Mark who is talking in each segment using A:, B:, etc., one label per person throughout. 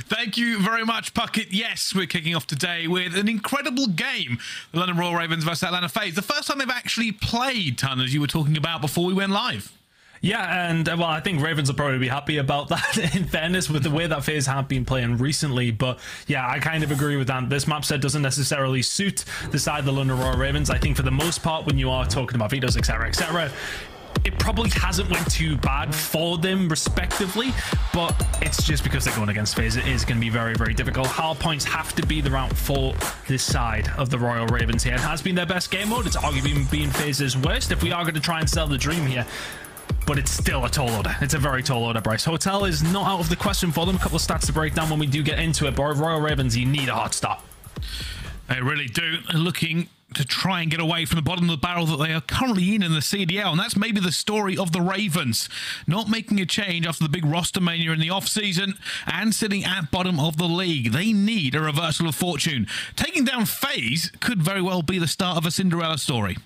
A: Thank you very much, Puckett. Yes, we're kicking off today with an incredible game. The London Royal Ravens versus Atlanta FaZe. The first time they've actually played, Ton, as you were talking about before we went live.
B: Yeah, and well, I think Ravens will probably be happy about that, in fairness, with the way that FaZe have been playing recently. But yeah, I kind of agree with that. This map set doesn't necessarily suit the side of the London Royal Ravens. I think for the most part, when you are talking about vetoes, etc., it probably hasn't went too bad for them respectively, but it's just because they're going against FaZe. It is going to be very, very difficult. Hard points have to be the route for this side of the Royal Ravens here. It has been their best game mode. It's arguably been FaZe's worst if we are going to try and sell the dream here. But it's still a tall order. It's a very tall order, Bryce. Hotel is not out of the question for them. A couple of stats to break down when we do get into it. But Royal Ravens, you need a hot start.
A: They really do. They're looking to try and get away from the bottom of the barrel that they are currently in the CDL, and that's maybe the story of the Ravens. Not making a change after the big roster mania in the off-season and sitting at bottom of the league. They need a reversal of fortune. Taking down FaZe could very well be the start of a Cinderella story.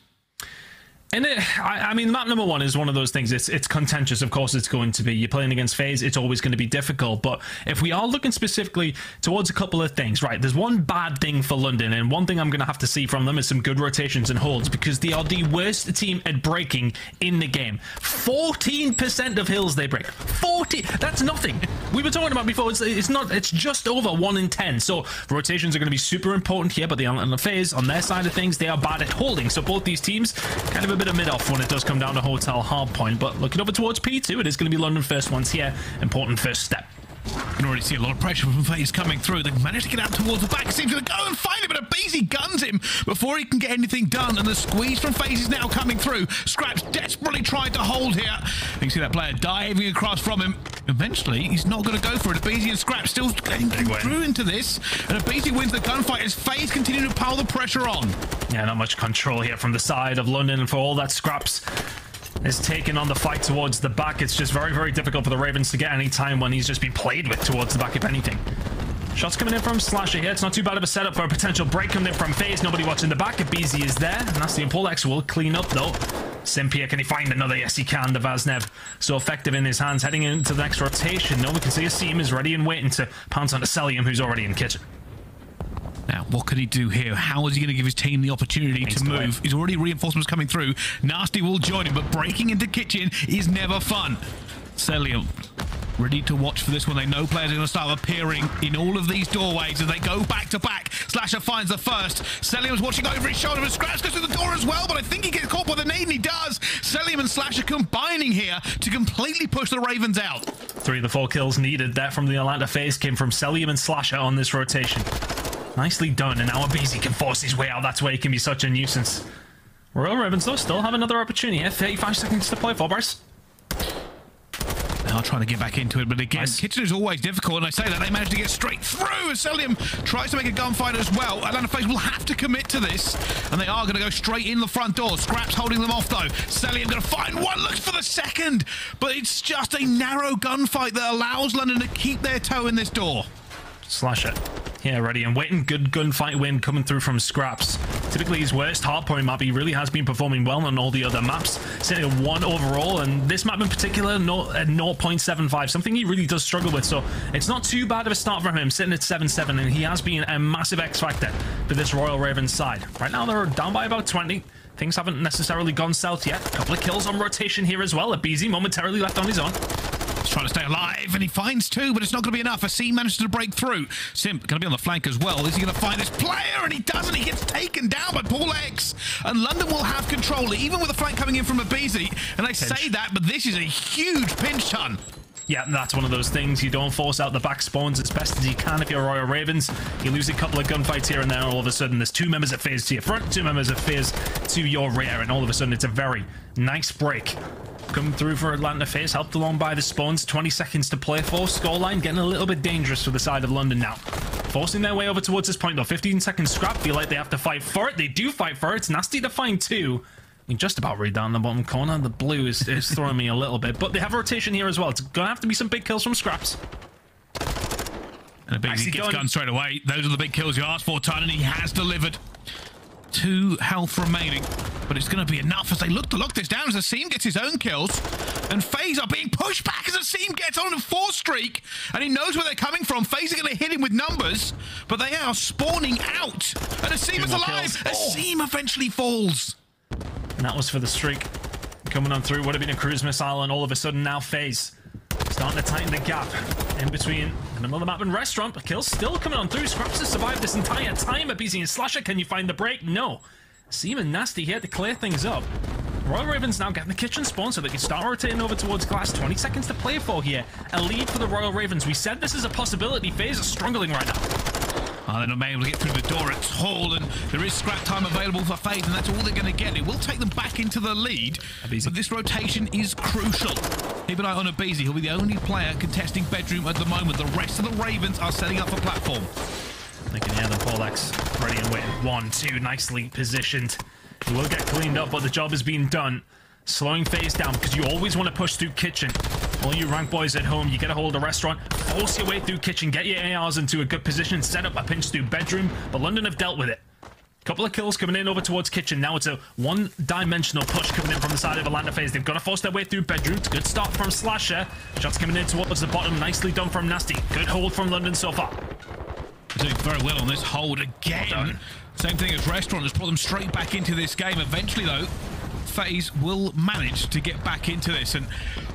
B: And I mean, map number one is one of those things. It's contentious. Of course, it's going to be. You're playing against FaZe. It's always going to be difficult. But if we are looking specifically towards a couple of things, right, there's one bad thing for London. And one thing I'm going to have to see from them is some good rotations and holds, because they are the worst team at breaking in the game. 14% of hills they break. 40. That's nothing. We were talking about before. It's not. It's just over 1 in 10. So rotations are going to be super important here. But the FaZe, on their side of things, they are bad at holding. So both these teams kind of a bit of mid-off when it does come down to Hotel hardpoint. But looking over towards P2, it is going to be London first ones here. Important first step.
A: You can already see a lot of pressure from FaZe coming through. They've managed to get out towards the back. Seems going to go and find it, but aBeZy guns him before he can get anything done. And the squeeze from FaZe is now coming through. Scrapz desperately tried to hold here. You can see that player diving across from him. Eventually, he's not going to go for it. aBeZy and Scrapz still getting through into this. And aBeZy wins the gunfight as FaZe continue to pile the pressure on.
B: Yeah, not much control here from the side of London. And for all that, Scrapz is taking on the fight towards the back. It's just very, very difficult for the Ravens to get any time when he's just been played with towards the back, if anything. Shots coming in from Slasher here. It's not too bad of a setup for a potential break coming in from FaZe. Nobody watching the back. aBeZy is there. Nastie and Polex will clean up, though. Simp here, can he find another? Yes, he can. The Vaznev so effective in his hands. Heading into the next rotation. No, we can see Asim is ready and waiting to pounce on the Cellium, who's already in kitchen.
A: Now, what could he do here? How is he going to give his team the opportunity to move? He's already reinforcements coming through. Nastie will join him, but breaking into kitchen is never fun. Cellium ready to watch for this one. They know players are going to start appearing in all of these doorways as they go back to back. Slasher finds the first. Cellium's watching over his shoulder, and Scrapz goes through the door as well, but I think he gets caught by the nade, and he does. Cellium and Slasher combining here to completely push the Ravens out.
B: 3 of the 4 kills needed there from the Atlanta FaZe came from Cellium and Slasher on this rotation. Nicely done, and now aBeZy can force his way out. That's where he can be such a nuisance. Royal Ravens, though, still have another opportunity here. 35 seconds to play for, Bryce.
A: They are trying to get back into it, but again, kitchen is always difficult, and I say that they managed to get straight through as Cellium tries to make a gunfight as well. Atlanta FaZe will have to commit to this, and they are going to go straight in the front door. Scrapz holding them off, though. Cellium going to find one, looks for the second, but it's just a narrow gunfight that allows London to keep their toe in this door.
B: Slasher. Yeah, ready and waiting. Good gunfight win coming through from Scrapz. Typically his worst hardpoint map. He really has been performing well on all the other maps. Sitting at 1 overall, and this map in particular, at 0.75. Something he really does struggle with, so it's not too bad of a start from him, sitting at 7-7, and he has been a massive X-factor for this Royal Ravens side. Right now they're down by about 20. Things haven't necessarily gone south yet. A couple of kills on rotation here as well. aBeZy momentarily left on his own.
A: He's trying to stay alive, and he finds 2, but it's not going to be enough. Asim manages to break through. Simp going to be on the flank as well. Is he going to find this player? And he doesn't. He gets taken down by Polex. And London will have control, even with the flank coming in from aBeZy. And I say that, but this is a huge pinch ton.
B: Yeah, that's one of those things. You don't force out the back spawns as best as you can if you're Royal Ravens. You lose a couple of gunfights here and there, all of a sudden there's 2 members of FaZe to your front, 2 members of FaZe to your rear, and all of a sudden it's a very nice break. Coming through for Atlanta FaZe, helped along by the spawns. 20 seconds to play for. Scoreline getting a little bit dangerous for the side of London now. Forcing their way over towards this point, though. 15 seconds scrap. Feel like they have to fight for it. They do fight for it. It's Nastie to find 2. You can just about read down the bottom corner. The blue is throwing me a little bit. But they have a rotation here as well. It's going to have to be some big kills from Scrapz.
A: And aBeZy gets gunned straight away. Those are the big kills you asked for, Ton, and he has delivered. 2 health remaining. but it's going to be enough as they look to lock this down as Asim gets his own kills. And FaZe are being pushed back as Asim gets on a 4 streak. And he knows where they're coming from. FaZe are going to hit him with numbers, but they are spawning out. And Asim is alive. Asim eventually falls.
B: And that was for the streak. Coming on through, would have been a cruise missile, and all of a sudden now FaZe starting to tighten the gap in between the middle of the map and restaurant. But kills still coming on through. Scrapz has survived this entire time. aBeZy and Slasher, can you find the break? No. Asim and Nastie here to clear things up. Royal Ravens now getting the kitchen spawn so they can start rotating over towards glass. 20 seconds to play for here. A lead for the Royal Ravens. We said this is a possibility. FaZe are struggling right now.
A: They're not able to get through the door at all, and there is scrap time available for FaZe, and that's all they're going to get. It will take them back into the lead, but this rotation is crucial. Keep an eye on aBeZy. He'll be the only player contesting bedroom at the moment. The rest of the Ravens are setting up for platform.
B: They can hear them. Polex ready and waiting. 1, 2, nicely positioned. He will get cleaned up, but the job is being done. Slowing FaZe down because you always want to push through kitchen. All you rank boys at home, you get a hold of restaurant, force your way through kitchen, get your ARs into a good position, set up a pinch through bedroom, but London have dealt with it. Couple of kills coming in over towards kitchen. Now it's a one-dimensional push coming in from the side of Atlanta FaZe. They've got to force their way through bedroom. It's a good start from Slasher. Shots coming in towards the bottom. Nicely done from Nastie. Good hold from London so far.
A: Doing very well on this hold again. Well, same thing as restaurant has brought them straight back into this game. Eventually, though, FaZe will manage to get back into this. And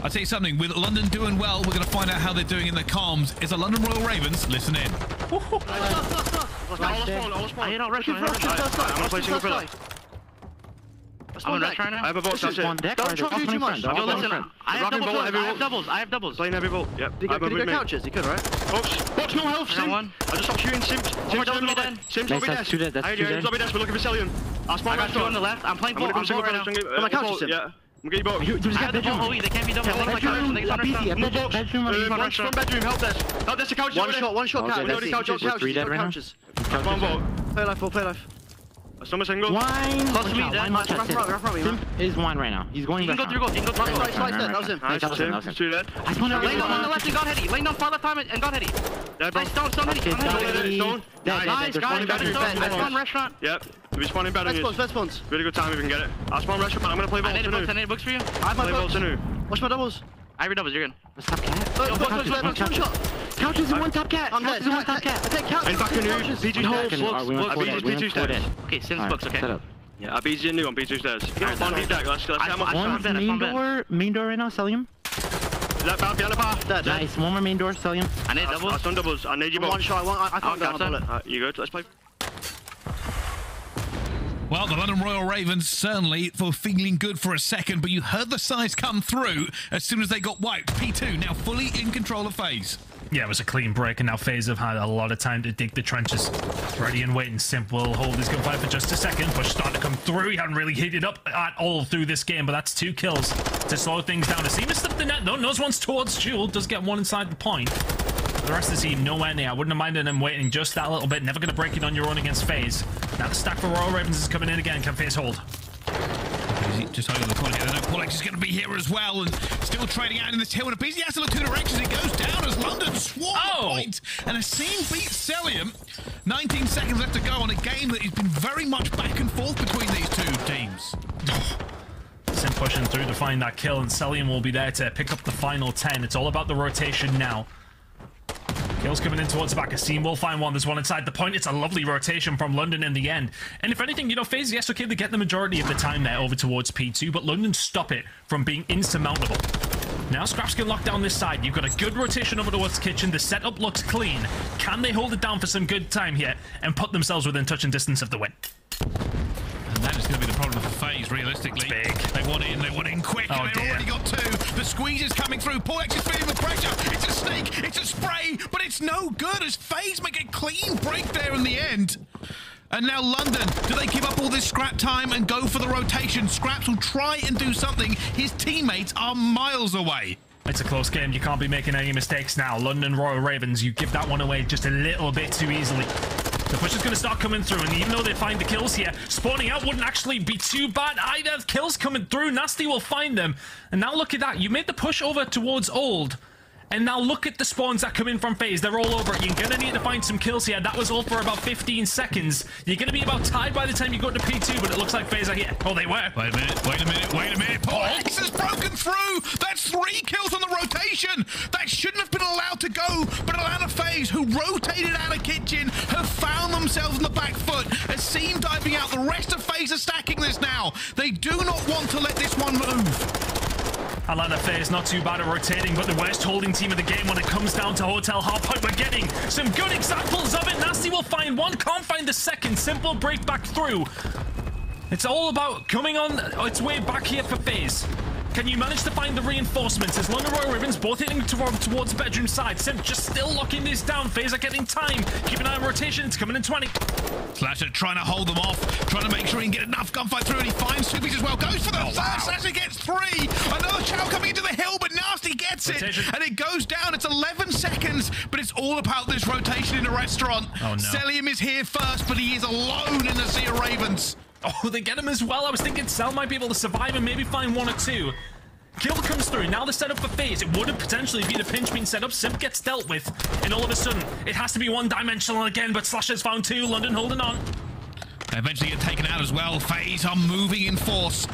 A: I'll tell you something, with London doing well, we're going to find out how they're doing in the comms. Is the London Royal Ravens? Listen in.
C: I'm right now. I have a vault. That's it.
D: Don't try to do too much.
C: Yo, listen, I have doubles. Playing every vault. Yep.
D: Did he get couches? He could, right?
C: Box, no health. Simp. I just stopped shooting. Simp. Simp's lobby desk. He's lobby desk. We're looking for Cellium. I got 2 on the left. I'm playing vault. I'm right now.
D: My couches, Simp.
C: Yeah. I'm getting both.
D: I have the vault.
C: They can't be double.
D: Bedroom,
C: Bedroom, help desk. Help desk, the couches.
D: One shot couch.
C: Couches.
D: 3 dead right now.
C: One vault.
D: Play life.
C: Summer single.
D: Wine.
C: Close to me,
D: Simp is wine right now. He's going back.
C: You can go through.
D: Slice dead. That was him.
C: Nice, Simp. 2 dead.
D: Lay
C: down on the left and got heady. Lay down far left time and got heady. Nice, stone heady. Stone. Nice, guys. Let's spawn restaurant. Yep. We're spawning better.
D: Best spawns.
C: Really good time if we can get it. I'll spawn restaurant. I'm gonna play vault.
D: I need books for you. I have my books. Watch my doubles.
C: I have your doubles. You're good.
D: Let's top cat. One shot. Couches and one top cat. I'm dead. One top cat. Take couches.
C: And back in here. B2 B2 stairs.
D: Okay, Sim's books. Okay.
C: Yeah, aBeZy and new on B2 stairs. Get on B deck. Let's get
D: one main door right now. Cellium.
C: Left out behind the bar.
D: Dead. Nice. One more main door. Cellium.
C: I need doubles. I've done doubles. I need you both.
D: One shot. I can't get on it.
C: You good? Let's play.
A: Well, the London Royal Ravens certainly were feeling good for a second, but you heard the size come through as soon as they got wiped. P2 now fully in control of FaZe.
B: Yeah, it was a clean break, and now FaZe have had a lot of time to dig the trenches. Ready and waiting. Simp will hold his gunfire for just a second. Push starting to come through. He hadn't really heated up at all through this game, but that's 2 kills to slow things down. Asim has slipped the net, though. Nose one's towards Jewel. Does get one inside the point. The rest of the team nowhere near. I wouldn't have minded him waiting just that little bit. Never going to break it on your own against FaZe. Now the stack for Royal Ravens is coming in again. Can FaZe hold?
A: Just over the corner here. They know Polex is going to be here as well, and still trading out in this hill. And aBeZy has to look 2 directions. It goes down as London swarm the point. And Asim beats Cellium. 19 seconds left to go on a game that has been very much back and forth between these 2 teams.
B: Simp pushing through to find that kill, and Cellium will be there to pick up the final 10. It's all about the rotation now. Kills coming in towards the back. Asim will find one. There's one inside the point. It's a lovely rotation from London in the end. And if anything, you know, FaZe, yes, okay, they get the majority of the time there over towards P2, but London stop it from being insurmountable. Now Scrapz can lock down this side. You've got a good rotation over towards kitchen. The setup looks clean. Can they hold it down for some good time here and put themselves within touch and distance of the win?
A: And that is going to be the problem for FaZe, realistically.
B: It's big.
A: They want in quick, and they've already got 2. The squeeze is coming through. Polex is feeling the pressure. It's a snake, it's a spray, but it's no good as FaZe make a clean break there in the end. And now London, do they give up all this scrap time and go for the rotation? Scrapz will try and do something. His teammates are miles away.
B: It's a close game. You can't be making any mistakes now. London Royal Ravens, you give that one away just a little bit too easily. The push is going to start coming through, and even though they find the kills here, spawning out wouldn't actually be too bad either. Kills coming through, Nastie will find them. And now look at that. You made the push over towards Old, And now look at the spawns that come in from FaZe. They're all over it. You're going to need to find some kills here. That was all for about 15 seconds. You're going to be about tied by the time you go to P2, but it looks like FaZe are here. Oh, they were.
A: Wait a minute, wait a minute, wait a minute. PaulX has broken through. That's 3 kills on the rotation. That shouldn't have been allowed to go, but Atlanta FaZe, who rotated out of kitchen, have found themselves on the back foot. Asim diving out. The rest of FaZe are stacking this now. They do not want to let this one move.
B: Atlanta FaZe not too bad at rotating, but the worst holding team of the game when it comes down to Hotel Hardpoint. We're getting some good examples of it. Nastie will find one, can't find the second. Simp will break back through. It's all about coming on its way back here for FaZe. Can you manage to find the reinforcements? As London Royal Ravens both hitting towards the bedroom side. Simp just still locking this down. FaZe are getting time. Keep an eye on rotation. It's coming in 20.
A: Slasher trying to hold them off, trying to make sure he can get enough gunfight through, and he finds Thieves as well. Goes for the third. Wow. Slasher gets 3. Another chow coming into the hill, but Nastie gets rotation. It, and it goes down. It's 11 seconds, but it's all about this rotation in the restaurant.
B: Oh, no.
A: Cellium is here first, but he is alone in the sea of Ravens.
B: Oh, they get him as well. I was thinking Cell might be able to survive and maybe find 1 or 2. Kill comes through. Now the setup for FaZe. It would have potentially been a pinch being set up. Simp gets dealt with. And all of a sudden, it has to be one-dimensional again, but Slasher's found 2. London holding on.
A: They eventually get taken out as well. FaZe are moving in force.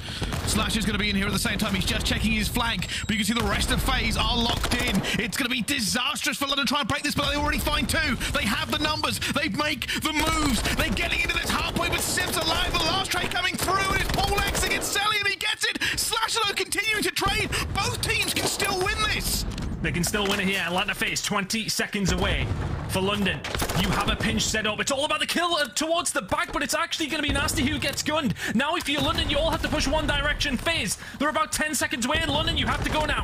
A: Slasher's going to be in here at the same time. He's just checking his flank, but you can see the rest of FaZe are locked in. It's going to be disastrous for London to try and break this, but they already find 2. They have the numbers. They make the moves. They're getting into this hardpoint, but Simp's alive. The last trade coming through, and it's PaulX against Cellium. He gets it. Slasher, though, continuing to trade. Both teams can still win this.
B: They can still win it here. Atlanta FaZe 20 seconds away. For London, you have a pinch set up. It's all about the kill towards the back, but it's actually going to be Nastie who gets gunned. Now, if you're London, you all have to push one direction. FaZe, they're about 10 seconds away. In London, you have to go now.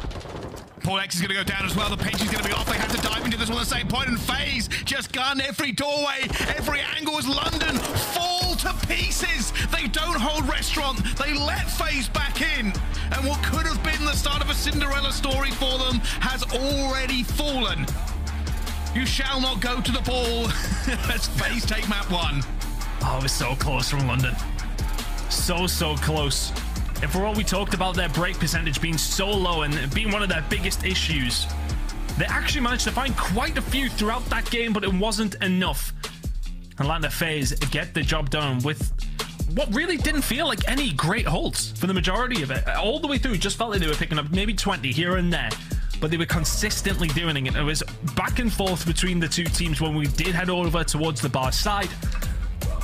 A: PaulX is going to go down as well. The pinch is going to be off. They have to dive into this one at the same point, and FaZe just gun every doorway, every angle as London fall to pieces. They don't hold restaurant. They let FaZe back in, and what could have been the start of a Cinderella story for them has already fallen. You shall not go to the ball as FaZe take map 1.
B: Oh, it was so close from London. So close. And for all we talked about their break percentage being so low and being one of their biggest issues, they actually managed to find quite a few throughout that game, but it wasn't enough. Atlanta FaZe get the job done with what really didn't feel like any great holds for the majority of it. All the way through, it just felt like they were picking up maybe 20 here and there, but they were consistently doing it. It was back and forth between the two teams when we did head over towards the bar side.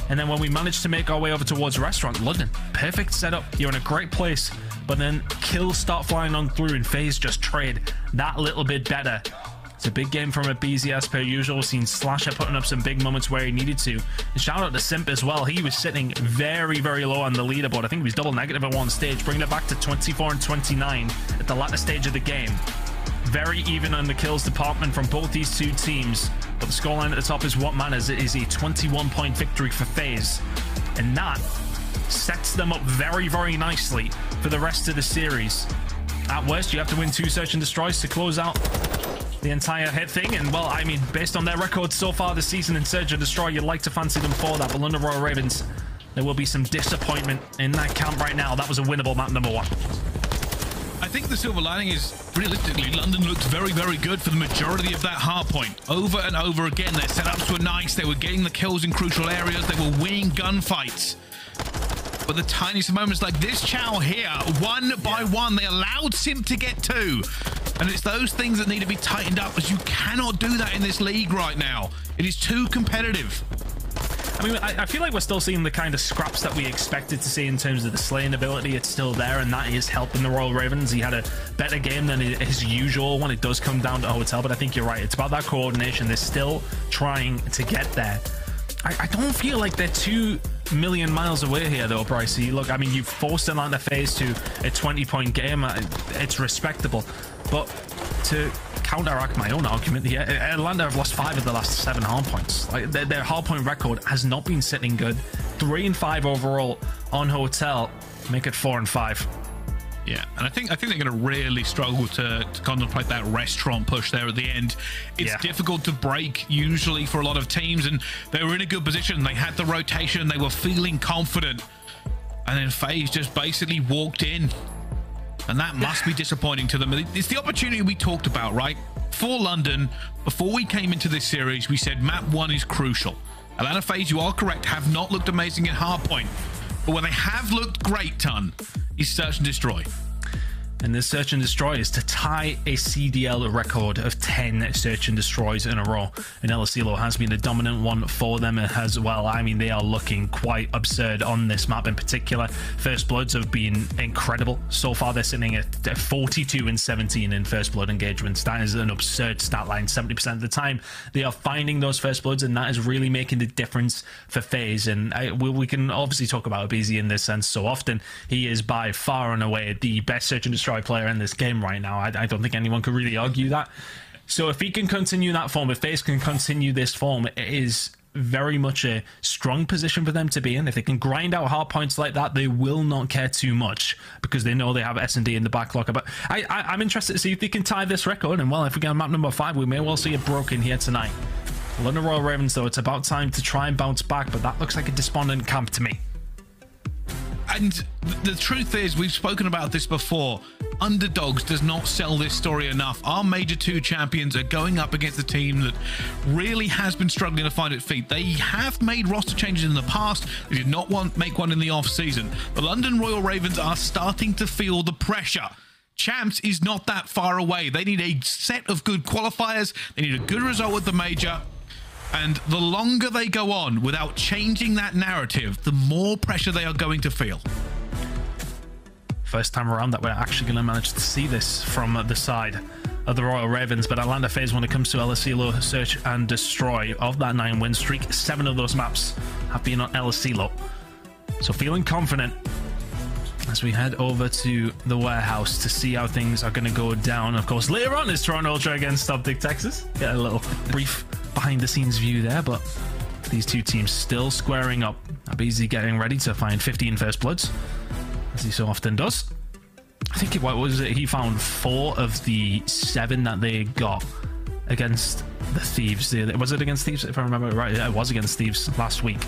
B: And then when we managed to make our way over towards Restaurant, London, perfect setup. You're in a great place, but then kills start flying on through and FaZe just trade that little bit better. It's a big game from aBeZy as per usual. Seen Slasher putting up some big moments where he needed to. And shout out to Simp as well. He was sitting very low on the leaderboard. I think he was double negative at one stage, bringing it back to 24 and 29 at the latter stage of the game. Very even on the kills department from both these two teams, but the scoreline at the top is what matters. It is a 21-point victory for FaZe, and that sets them up very nicely for the rest of the series. At worst, you have to win 2 search and destroys to close out the entire hit thing, and well, I mean, based on their record so far this season in search and destroy, you'd like to fancy them for that, but London Royal Ravens, there will be some disappointment in that camp right now. That was a winnable map number 1.
A: I think the silver lining is, realistically, London looked very good for the majority of that hard point. Over and over again, their setups were nice. They were getting the kills in crucial areas. They were winning gunfights. But the tiniest of moments like this chow here, one by one, they allowed Simp to get 2. And it's those things that need to be tightened up, as you cannot do that in this league right now. It is too competitive.
B: I mean, I feel like we're still seeing the kind of scraps that we expected to see in terms of the slaying ability. It's still there, and that is helping the Royal Ravens. He had a better game than his usual when it does come down to Hotel, but I think you're right. It's about that coordination. They're still trying to get there. I don't feel like they're 2 million miles away here, though, Brycey. Look, I mean, you've forced Atlanta FaZe to a 20-point game. It's respectable. But to counteract my own argument here, Atlanta have lost 5 of the last 7 hardpoints. Like, their hardpoint record has not been sitting good. 3 and 5 overall on Hotel. Make it 4 and 5.
A: Yeah, and I think they're going to really struggle to contemplate that restaurant push there at the end. It's difficult to break usually for a lot of teams, and they were in a good position. They had the rotation. They were feeling confident. And then FaZe just basically walked in. And that must be disappointing to them. It's the opportunity we talked about, right? For London, before we came into this series, we said map 1 is crucial. Atlanta FaZe, you are correct, have not looked amazing in hardpoint. But where they have looked great, Ton, is Search and Destroy.
B: And this Search and Destroy is to tie a CDL record of 10 Search and Destroys in a row. And LSilo has been a dominant one for them as well. I mean, they are looking quite absurd on this map in particular. First Bloods have been incredible. So far, they're sitting at 42 and 17 in First Blood engagements. That is an absurd stat line. 70% of the time, they are finding those First Bloods, and that is really making the difference for FaZe. And we can obviously talk about aBeZy in this sense so often. He is by far and away the best Search and Destroy player in this game right now. I don't think anyone could really argue that. So if he can continue that form, if FaZe can continue this form, it is very much a strong position for them to be in. If they can grind out hard points like that, they will not care too much because they know they have S&D in the backlog. But I'm interested to see if they can tie this record. And well, if we get on map number 5, we may well see it broken here tonight. London Royal Ravens, though, it's about time to try and bounce back, but that looks like a despondent camp to me.
A: And the truth is, we've spoken about this before, underdogs does not sell this story enough. Our Major 2 champions are going up against a team that really has been struggling to find its feet. They have made roster changes in the past. They did not make one in the off-season. The London Royal Ravens are starting to feel the pressure. Champs is not that far away. They need a set of good qualifiers. They need a good result with the Major. And the longer they go on without changing that narrative, the more pressure they are going to feel.
B: First time around that we're actually going to manage to see this from the side of the Royal Ravens. But Atlanta FaZe, when it comes to LSilo Search and Destroy, of that 9-win streak, 7 of those maps have been on LSilo. So feeling confident as we head over to the warehouse to see how things are going to go down. Of course, later on is Toronto Ultra against OpTic Texas. Get a little brief behind-the-scenes view there, but these two teams still squaring up. aBeZy getting ready to find 15 First Bloods, as he so often does. I think what was it? He found 4 of the 7 that they got against the Thieves. Was it against Thieves? If I remember right, it was against Thieves last week.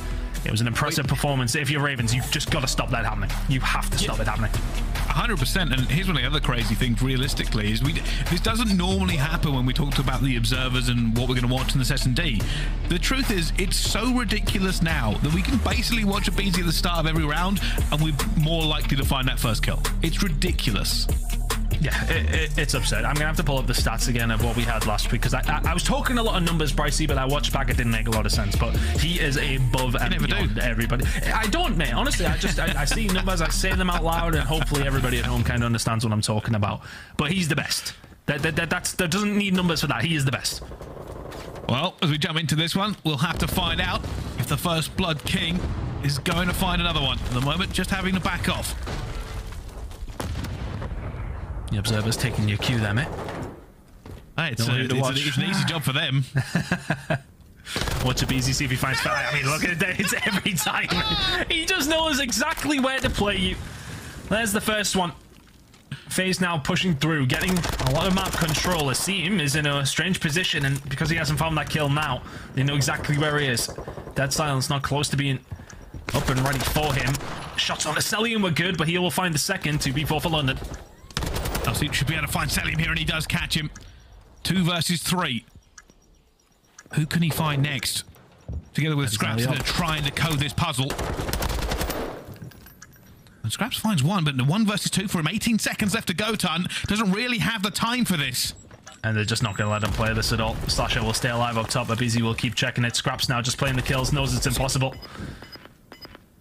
B: It was an impressive performance. If you're Ravens, you've just got to stop that happening. You have to stop it happening.
A: 100%. And here's one of the other crazy things, realistically, is this doesn't normally happen when we talk about the observers and what we're going to watch in this S&D. The truth is, it's so ridiculous now that we can basically watch aBeZy at the start of every round and we're more likely to find that first kill. It's ridiculous.
B: Yeah, it's absurd. I'm going to have to pull up the stats again of what we had last week, because I was talking a lot of numbers, Pricey, but I watched back, it didn't make a lot of sense. But he is above and beyond everybody. I don't, mate. Honestly, I see numbers, I say them out loud, and hopefully everybody at home kind of understands what I'm talking about. But he's the best. That doesn't need numbers for that. He is the best.
A: Well, as we jump into this one, we'll have to find out if the First Blood King is going to find another one. At the moment, just having to back off.
B: The observer's taking your cue there, mate.
A: Hey, it's an easy job for them.
B: Watch aBeZy, see if he finds fire. I mean, look at it, it's every time. He just knows exactly where to play you. There's the first one. FaZe now pushing through, getting a lot of map control. Asim is in a strange position, and because he hasn't found that kill now, they know exactly where he is. Dead silence, not close to being up and ready for him. Shots on the Cellium were good, but he will find the second. 2v4 for London.
A: He should be able to find Cellium here, and he does catch him. 2 versus 3. Who can he find next? Together with Scrapz, they're trying to code this puzzle. And Scrapz finds 1, but 1 versus 2 for him. 18 seconds left to go, Ton. Doesn't really have the time for this.
B: And they're just not going to let him play this at all. Slasher will stay alive up top, but aBeZy will keep checking it. Scrapz now just playing the kills, knows it's impossible.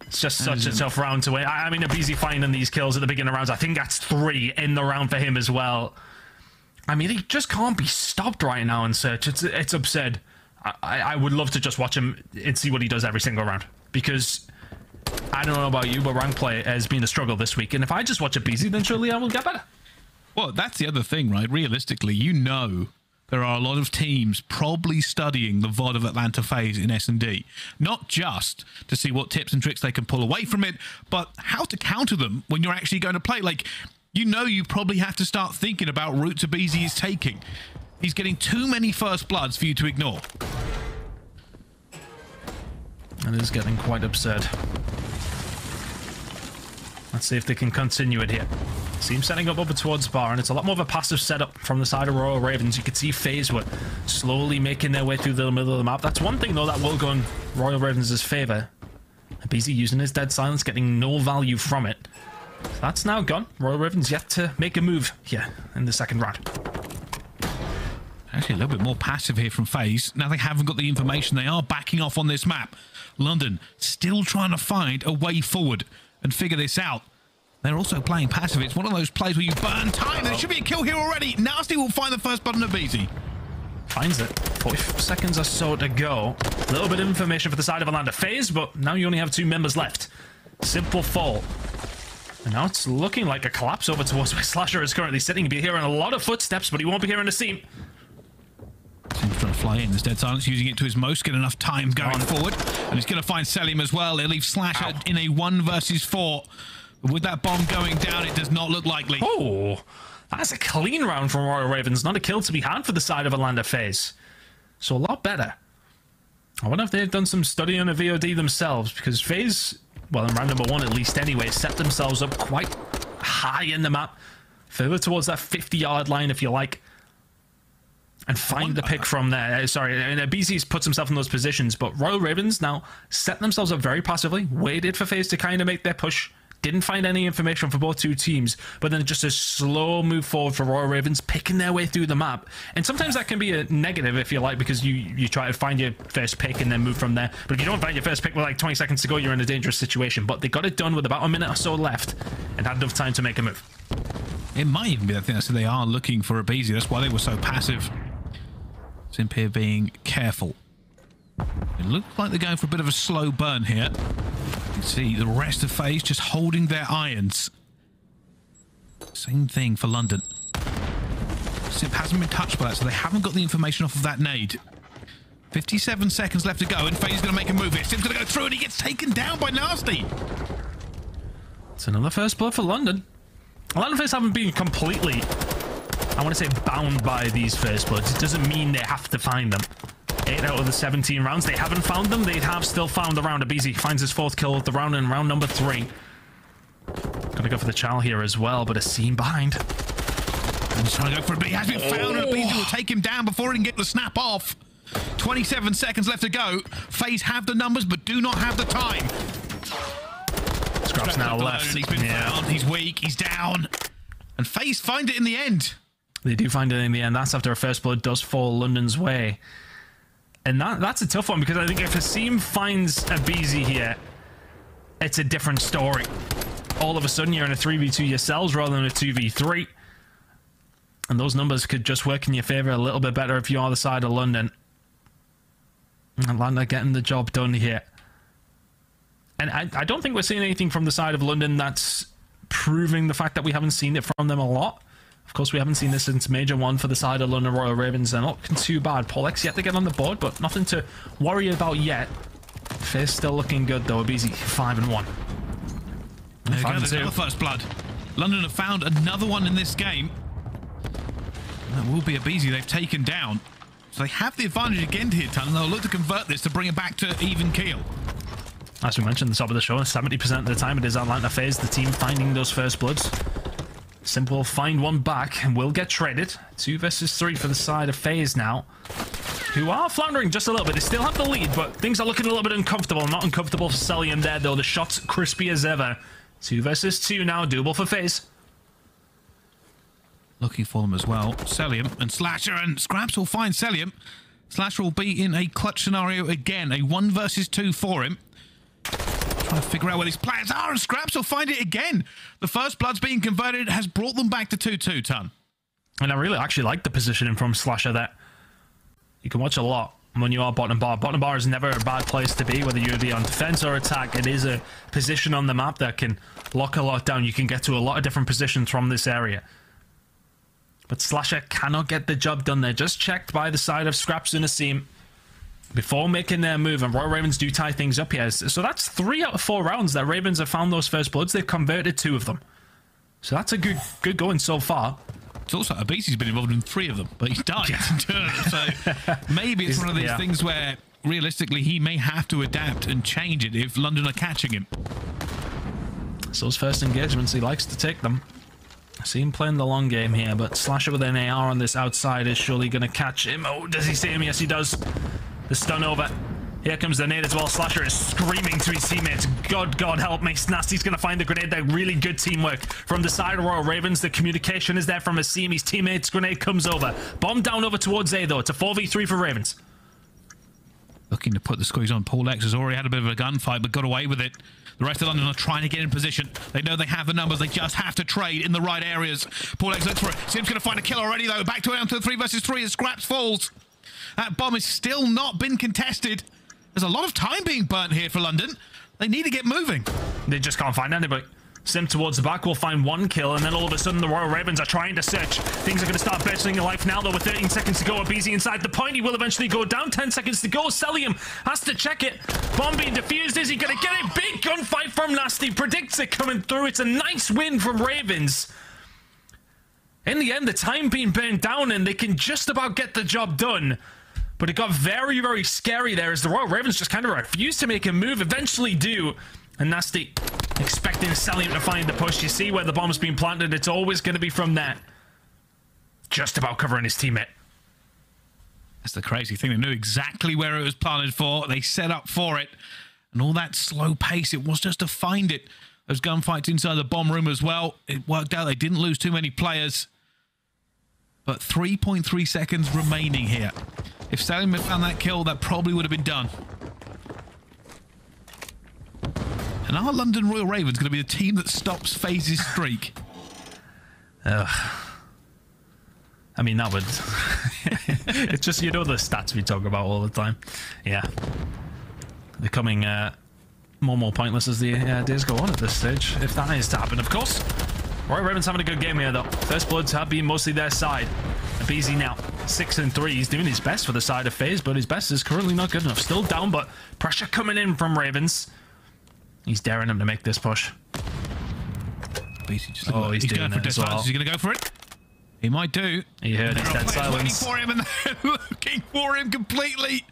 B: It's just such a tough round to win. I mean, aBeZy finding these kills at the beginning of rounds. I think that's 3 in the round for him as well. I mean, he just can't be stopped right now in Search. It's absurd. I would love to just watch him and see what he does every single round. Because I don't know about you, but rank play has been a struggle this week. And if I just watch aBeZy, then surely I will get better.
A: Well, that's the other thing, right? Realistically, you know there are a lot of teams probably studying the VOD of Atlanta FaZe in S&D. Not just to see what tips and tricks they can pull away from it, but how to counter them when you're actually going to play. Like, you know you probably have to start thinking about routes aBeZy is taking. He's getting too many First Bloods for you to ignore.
B: It is getting quite absurd. Let's see if they can continue it here. Seems setting up over towards bar, and it's a lot more of a passive setup from the side of Royal Ravens. You could see FaZe were slowly making their way through the middle of the map. That's one thing, though, that will go in Royal Ravens' favor. aBeZy using his dead silence, getting no value from it. So that's now gone. Royal Ravens yet to make a move here in the second round.
A: Actually, a little bit more passive here from FaZe. Now they haven't got the information. They are backing off on this map. London still trying to find a way forward and figure this out. They're also playing passive. It's one of those plays where you burn time. There should be a kill here already. Nastie will find the first blood on aBeZy.
B: Finds it. 40 seconds or so to go. A little bit of information for the side of Atlanta. FaZe, but now you only have 2 members left. Simp will fall. And now it's looking like a collapse over towards where Slasher is currently sitting. He'll be hearing a lot of footsteps, but he won't be hearing Asim.
A: Simp's trying to fly in. There's dead silence, using it to his most, get enough time going forward. And he's going to find Cellium as well. He'll leave Slasher in a 1 versus 4. But with that bomb going down, it does not look likely.
B: Oh, that's a clean round from Royal Ravens. Not a kill to be had for the side of Atlanta FaZe. So a lot better. I wonder if they've done some study on a VOD themselves, because FaZe, well, in round number 1 at least anyway, set themselves up quite high in the map. Further towards that 50-yard line, if you like. And find the pick from there. Sorry, and aBeZy's puts himself in those positions, but Royal Ravens now set themselves up very passively, waited for FaZe to kind of make their push, didn't find any information for both 2 teams, but then just a slow move forward for Royal Ravens, picking their way through the map. And sometimes that can be a negative, if you like, because you try to find your first pick and then move from there. But if you don't find your first pick with like 20 seconds to go, you're in a dangerous situation. But they got it done with about a minute or so left and had enough time to make a move.
A: It might even be that thing that said they are looking for aBeZy. That's why they were so passive. Simp here being careful. It looks like they're going for a bit of a slow burn here. You can see the rest of FaZe just holding their irons. Same thing for London. Simp hasn't been touched by that, so they haven't got the information off of that nade. 57 seconds left to go, and FaZe is going to make a move here. Simp's going to go through, and he gets taken down by Nastie.
B: It's another first blood for London. Atlanta FaZe haven't been completely, I want to say, bound by these first bloods. It doesn't mean they have to find them. 8 out of the 17 rounds, they haven't found them. They have still found the round. aBeZy finds his 4th kill of the round in round number 3. Gonna go for the chow here as well, but Asim behind.
A: And he's trying to go for a beat. He has been found, and aBeZy will take him down before he can get the snap off. 27 seconds left to go. FaZe have the numbers, but do not have the time.
B: Scrapz now left.
A: He's been found. He's weak. He's down. And FaZe find it in the end.
B: They do find it in the end. That's after a first blood does fall London's way. And that's a tough one, because I think if Asim finds aBeZy here, it's a different story. All of a sudden, you're in a 3v2 yourselves rather than a 2v3. And those numbers could just work in your favor a little bit better if you are the side of London. Atlanta getting the job done here. And I don't think we're seeing anything from the side of London that's proving the fact that we haven't seen it from them a lot. Of course, we haven't seen this since Major 1 for the side of London Royal Ravens. They're not looking too bad. Pollex yet to get on the board, but nothing to worry about yet. FaZe still looking good, though. aBeZy 5-1.
A: There we go, there's another first blood. London have found another one in this game. That will be aBeZy they've taken down. So they have the advantage again here, Ton. They'll look to convert this to bring it back to even keel.
B: As we mentioned at the top of the show, 70% of the time it is Atlanta FaZe, the team finding those first bloods. Simp will find one back and will get traded. 2 versus 3 for the side of FaZe now, who are floundering just a little bit. They still have the lead, but things are looking a little bit uncomfortable. Not uncomfortable for Cellium there, though. The shot's crispy as ever. 2 versus 2 now, doable for FaZe.
A: Looking for them as well. Cellium and Slasher, and Scrapz will find Cellium. Slasher will be in a clutch scenario again. A 1 versus 2 for him. Trying to figure out where these players are, and Scrapz will find it again. The first blood's being converted has brought them back to 2-2, Ton.
B: And I really actually like the positioning from Slasher there. You can watch a lot when you are bottom bar. Bottom bar is never a bad place to be, whether you're be on defense or attack. It is a position on the map that can lock a lot down. You can get to a lot of different positions from this area. But Slasher cannot get the job done there. Just checked by the side of Scrapz and Asim before making their move, and Royal Ravens do tie things up here. So that's 3 out of 4 rounds that Ravens have found those first bloods. They've converted 2 of them. So that's a good going so far.
A: It's also aBeZy's been involved in 3 of them, but he's died in turn. So maybe it's one of these things where realistically he may have to adapt and change it if London are catching him.
B: It's those first engagements, he likes to take them. I see him playing the long game here, but Slasher with an AR on this outside is surely going to catch him. Oh, does he see him? Yes, he does. The stun over. Here comes the nade as well. Slasher is screaming to his teammates. God help me. Nastie's going to find the grenade there. Really good teamwork from the side of Royal Ravens. The communication is there from Asim. His teammates' grenade comes over. Bomb down over towards A, though. It's a 4v3 for Ravens.
A: Looking to put the squeeze on. Paul X has already had a bit of a gunfight, but got away with it. The rest of London are trying to get in position. They know they have the numbers. They just have to trade in the right areas. Paul X looks for it. Simp's going to find a kill already, though. Back to down to 3 versus 3 as Scrapz falls. That bomb has still not been contested. There's a lot of time being burnt here for London. They need to get moving.
B: They just can't find anybody. Simp towards the back will find one kill, and then all of a sudden the Royal Ravens are trying to search. Things are going to start bursting in life now, though, with 13 seconds to go. aBeZy inside the point. He will eventually go down. 10 seconds to go. Cellium has to check it. Bomb being defused. Is he going to get it? Big gunfight from Nastie. Predicts it coming through. It's a nice win from Ravens. In the end, the time being burnt down, and they can just about get the job done. But it got very, very scary there as the Royal Ravens just kind of refused to make a move. Eventually do. And Nastie expecting Cellium to find the push. You see where the bomb's been planted. It's always going to be from there. Just about covering his teammate.
A: That's the crazy thing. They knew exactly where it was planted for. They set up for it. And all that slow pace, it was just to find it. Those gunfights inside the bomb room as well. It worked out. They didn't lose too many players. But 3.3 seconds remaining here. If Cellium had found that kill, that probably would have been done. And are London Royal Ravens going to be the team that stops FaZe's streak?
B: I mean, that would... It's just, you know, the stats we talk about all the time. Yeah. Becoming more and more pointless as the days go on at this stage, if that is to happen, of course. Royal Ravens having a good game here, though. First Bloods have been mostly their side. aBeZy now 6-3. He's doing his best for the side of FaZe, but his best is currently not good enough. Still down, but pressure coming in from Ravens. He's daring him to make this push.
A: aBeZy just
B: he's doing it as well.
A: Is he going to go for it? He might do.
B: He heard his dead silence.
A: Waiting for him, and they're looking for him completely.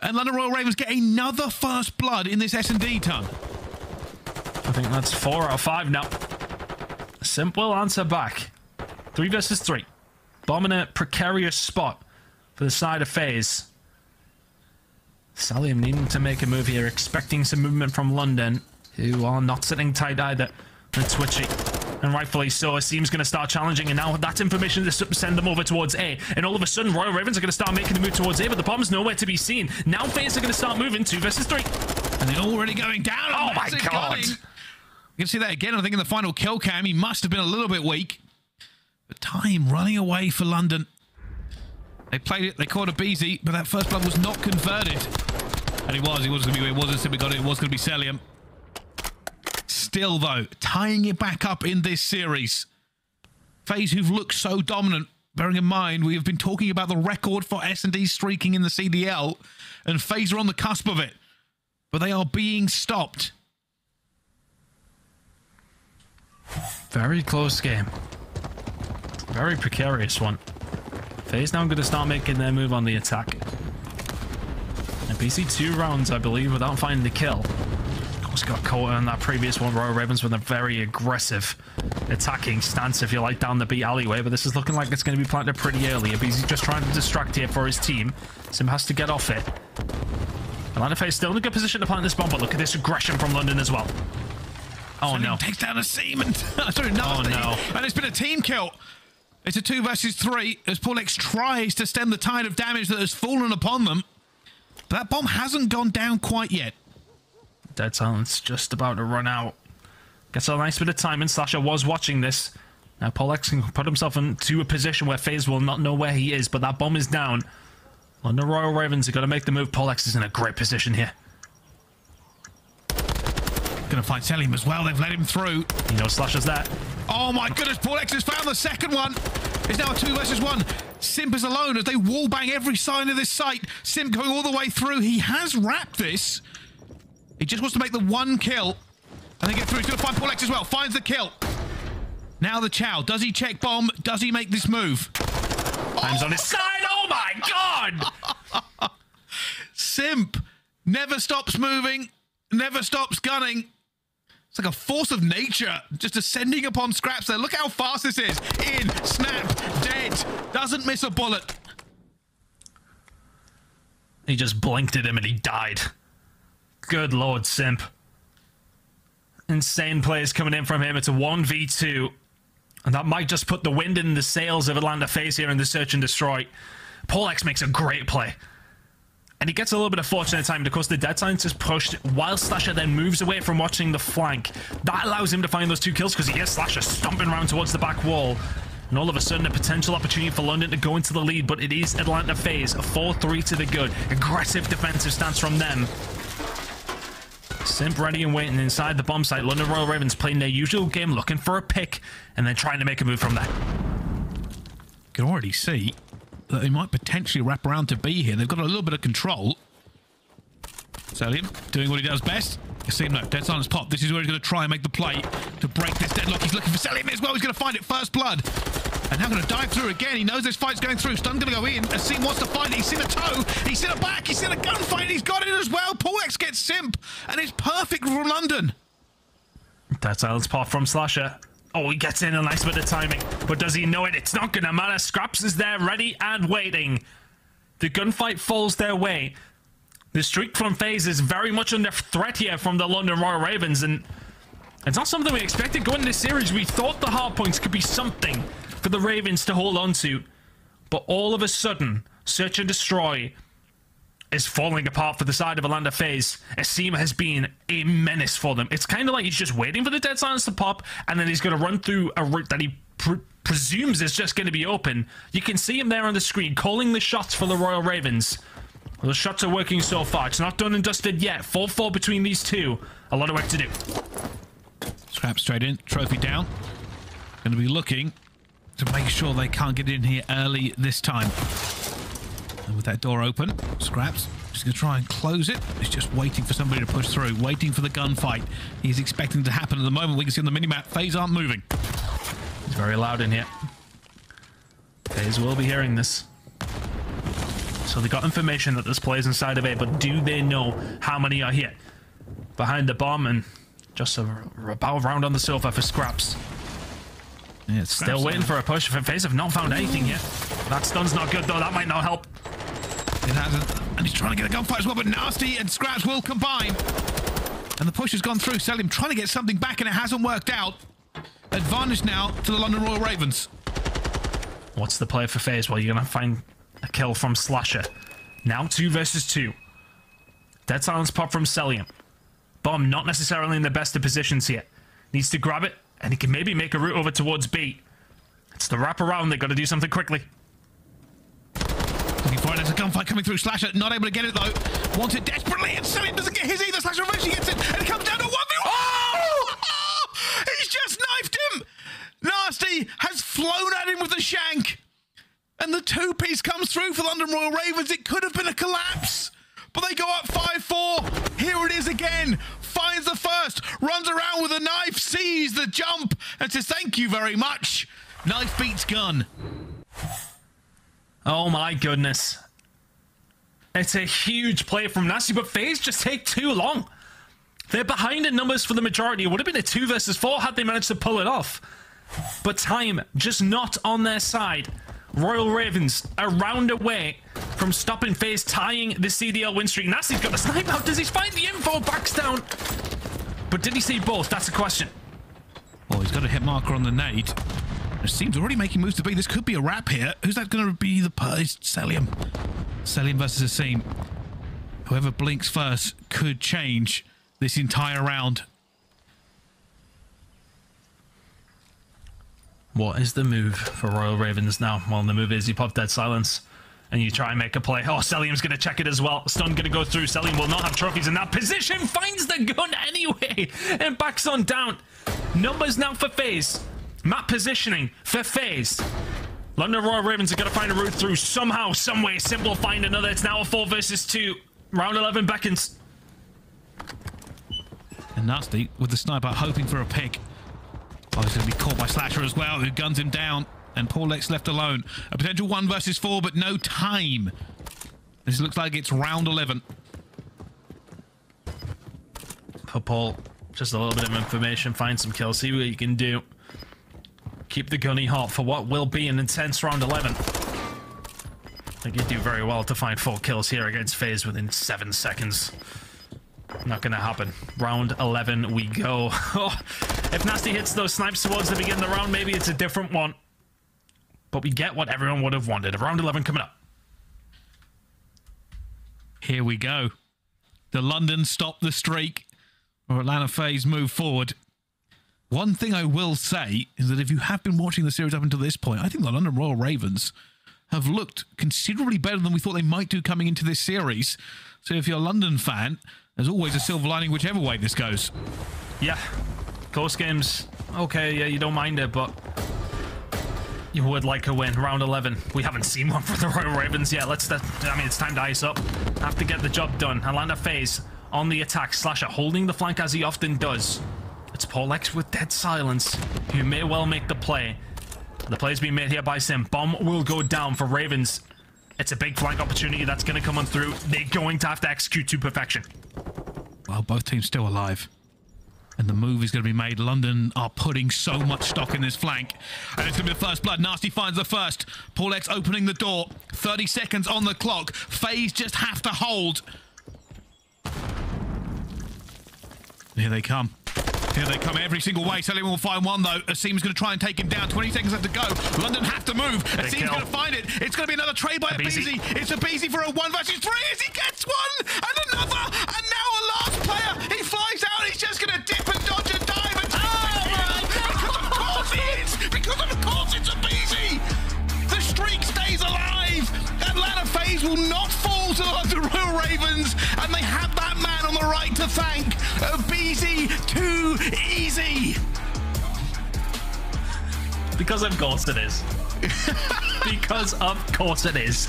A: And London Royal Ravens get another first blood in this S&D ton.
B: I think that's 4 out of 5 now. Simp will answer back. 3 versus 3. Bomb in a precarious spot for the side of FaZe. Cellium needing to make a move here, expecting some movement from London, who are not sitting tight either. And twitchy. And rightfully so. Asim's going to start challenging, and now that's information to send them over towards A. And all of a sudden, Royal Ravens are going to start making the move towards A, but the bomb's nowhere to be seen. Now FaZe are going to start moving 2 versus 3.
A: And they're already going down.
B: Oh my god.
A: You can see that again, I think, in the final kill cam. He must have been a little bit weak. But time running away for London. They played it, they caught aBeZy, but that first blood was not converted. And it was going to be, it wasn't Simp got it, it was going to be Cellium. Still, though, tying it back up in this series. FaZe, who've looked so dominant, bearing in mind, we have been talking about the record for S&D streaking in the CDL, and FaZe are on the cusp of it. But they are being stopped.
B: Very close game. Very precarious one. FaZe now going to start making their move on the attack. aBeZy 2 rounds, I believe, without finding the kill. Of course, got caught on that previous one. Royal Ravens with a very aggressive attacking stance, if you like, down the B alleyway. But this is looking like it's going to be planted pretty early. aBeZy just trying to distract here for his team. Simp has to get off it. Atlanta FaZe still in a good position to plant this bomb, but look at this aggression from London as well. Oh no.
A: Takes down Asim and sorry, Nastie.
B: Oh no.
A: And it's been a team kill. It's a 2 versus 3 as Paul X tries to stem the tide of damage that has fallen upon them. But that bomb hasn't gone down quite yet.
B: Dead silence just about to run out. Gets a nice bit of time, and Slasher was watching this. Now Paul X can put himself into a position where FaZe will not know where he is, but that bomb is down. London Royal Ravens are going to make the move. Paul X is in a great position here.
A: Going to find Cellium as well. They've let him through.
B: You know Slasher's there.
A: Oh my goodness, Paul X has found the second one. It's now a 2 versus 1. Simp is alone as they wallbang every side of this site. Simp going all the way through. He has wrapped this. He just wants to make the 1 kill. And then get through. He's going to find Paul X as well. Finds the kill. Now the chow. Does he check bomb? Does he make this move?
B: Time's on his side. Oh my god!
A: Simp never stops moving. Never stops gunning. It's like a force of nature just descending upon Scrapz there. Look how fast this is. In, snap, dead. Doesn't miss a bullet.
B: He just blinked at him and he died. Good Lord, Simp. Insane players coming in from him. It's a 1v2. And that might just put the wind in the sails of Atlanta FaZe here in the search and destroy. Polex makes a great play. And he gets a little bit of fortunate time because the dead silence is pushed while Slasher then moves away from watching the flank. That allows him to find those 2 kills because he hears Slasher stomping around towards the back wall. And all of a sudden, a potential opportunity for London to go into the lead, but it is Atlanta FaZe, a 4-3 to the good. Aggressive defensive stance from them. Simp ready and waiting inside the bomb site. London Royal Ravens playing their usual game, looking for a pick, and then trying to make a move from there.
A: You can already see that they might potentially wrap around to B here. They've got a little bit of control. Cellium doing what he does best. Asim, no, dead silence pop. This is where he's going to try and make the play to break this deadlock. He's looking for Cellium as well. He's going to find it first blood. And now going to dive through again. He knows this fight's going through. Stun going to go in. Asim wants to find it. He's seen a toe. He's seen a back. He's seen a gunfight. He's got it as well. Polex gets Simp. And it's perfect for London.
B: Dead silence pop from Slasher. Oh, he gets in a nice bit of timing. But does he know it? It's not going to matter. Scrapz is there, ready and waiting. The gunfight falls their way. The streak from FaZe is very much under threat here from the London Royal Ravens, and it's not something we expected going into this series. We thought the hard points could be something for the Ravens to hold on to, but all of a sudden, Search and Destroy is falling apart for the side of Atlanta FaZe. Asim has been a menace for them. It's kind of like he's just waiting for the dead silence to pop, and then he's going to run through a route that he presumes is just going to be open. You can see him there on the screen, calling the shots for the Royal Ravens. Well, the shots are working so far. It's not done and dusted yet. 4-4 between these two. A lot of work to do.
A: Scrapz straight in. Trophy down. Going to be looking to make sure they can't get in here early this time. And with that door open, Scrapz just going to try and close it. He's just waiting for somebody to push through. Waiting for the gunfight. He's expecting to happen at the moment. We can see on the minimap, FaZe aren't moving.
B: It's very loud in here. FaZe will be hearing this. So they got information that there's players inside of A, but do they know how many are here? Behind the bomb, and just a battle round on the sofa for Scrapz.
A: Yeah,
B: still waiting for a push. FaZe have not found anything yet. That stun's not good though, that might not help.
A: It hasn't, and he's trying to get a gunfight as well, but Nastie and Scrapz will combine. And the push has gone through. Cellium trying to get something back, and it hasn't worked out. Advantage now to the London Royal Ravens.
B: What's the play for FaZe? Well, you're going to find a kill from Slasher. Now 2 versus 2. Dead silence pop from Cellium. Bomb not necessarily in the best of positions here. Needs to grab it, and he can maybe make a route over towards B. It's the wraparound. They've got to do something quickly.
A: Looking for it. There's a gunfight coming through. Slasher not able to get it though. Wants it desperately, and Cellium doesn't get his either. Slasher eventually gets it, and it comes down to 1v1. Oh! He's just knifed him. Nastie has flown at him with the shank. And the 2-piece comes through for London Royal Ravens. It could have been a collapse, but they go up 5-4. Here it is again. Finds the first, runs around with a knife, sees the jump, and says thank you very much. Knife beats gun.
B: Oh my goodness. It's a huge play from Nastie, but FaZe just take too long. They're behind in numbers for the majority. It would have been a 2 versus 4 had they managed to pull it off. But time just not on their side. Royal Ravens a round away from stopping FaZe, tying the CDL win streak. Nastie's got the snipe out. Does he find the info? Backs down. But did he see both? That's a question.
A: Oh, he's got a hit marker on the nade. It seems already making moves to B. This could be a wrap here. Who's that going to be? The Cellium. Cellium versus Asim. Whoever blinks first could change this entire round.
B: What is the move for Royal Ravens now? Well, the move is you pop dead silence and you try and make a play. Oh, Cellium's going to check it as well. Stun going to go through. Cellium will not have trophies in that position. Finds the gun anyway and backs on down. Numbers now for FaZe. Map positioning for FaZe. London Royal Ravens are going to find a route through somehow, some way. Simp will find another. It's now a 4 versus 2. Round 11 beckons.
A: And Nastie with the sniper hoping for a pick. Oh, he's going to be caught by Slasher as well, who guns him down. And Polex left alone. A potential 1 versus 4, but no time. This looks like it's round 11.
B: For Paul, Just a little bit of information, find some kills, see what you can do. Keep the gunny hot for what will be an intense round 11. I think you do very well to find 4 kills here against FaZe within 7 seconds. Not gonna happen. Round 11 we go. If Nastie hits those snipes towards the beginning of the round, maybe it's a different one. But we get what everyone would have wanted. Round 11 coming up.
A: Here we go. The London stop the streak, or Atlanta FaZe move forward. One thing I will say is that if you have been watching the series up until this point, I think the London Royal Ravens have looked considerably better than we thought they might do coming into this series. So if you're a London fan, there's always a silver lining whichever way this goes.
B: Yeah. Ghost games, okay, yeah, you don't mind it, but you would like a win. Round 11. We haven't seen one for the Royal Ravens yet. I mean, it's time to ice up. Have to get the job done. Atlanta FaZe on the attack. Slasher holding the flank as he often does. It's Polex with dead silence, who may well make the play. The play's being made here by Simp. Bomb will go down for Ravens. It's a big flank opportunity that's going to come on through. They're going to have to execute to perfection.
A: Well, both teams still alive. And the move is going to be made. London are putting so much stock in this flank. And it's going to be the first blood. Nastie finds the first. Polex opening the door. 30 seconds on the clock. FaZe just have to hold. Here they come. Here they come every single way. Cellium will find one, though. Asim's going to try and take him down. 20 seconds left to go. London have to move. Asim's going to find it. It's going to be another trade by aBeZy. It's aBeZy for a 1 versus 3 as he gets one. And another. And now a last player. He flies out. He's just going to dip and dodge and dive and because of course he is. Because of course it's aBeZy. The streak stays alive. Atlanta FaZe will not fall to the Royal Ravens. And they have that man on the right to thank. aBeZy, too easy.
B: Because of course it is. Because of course it is.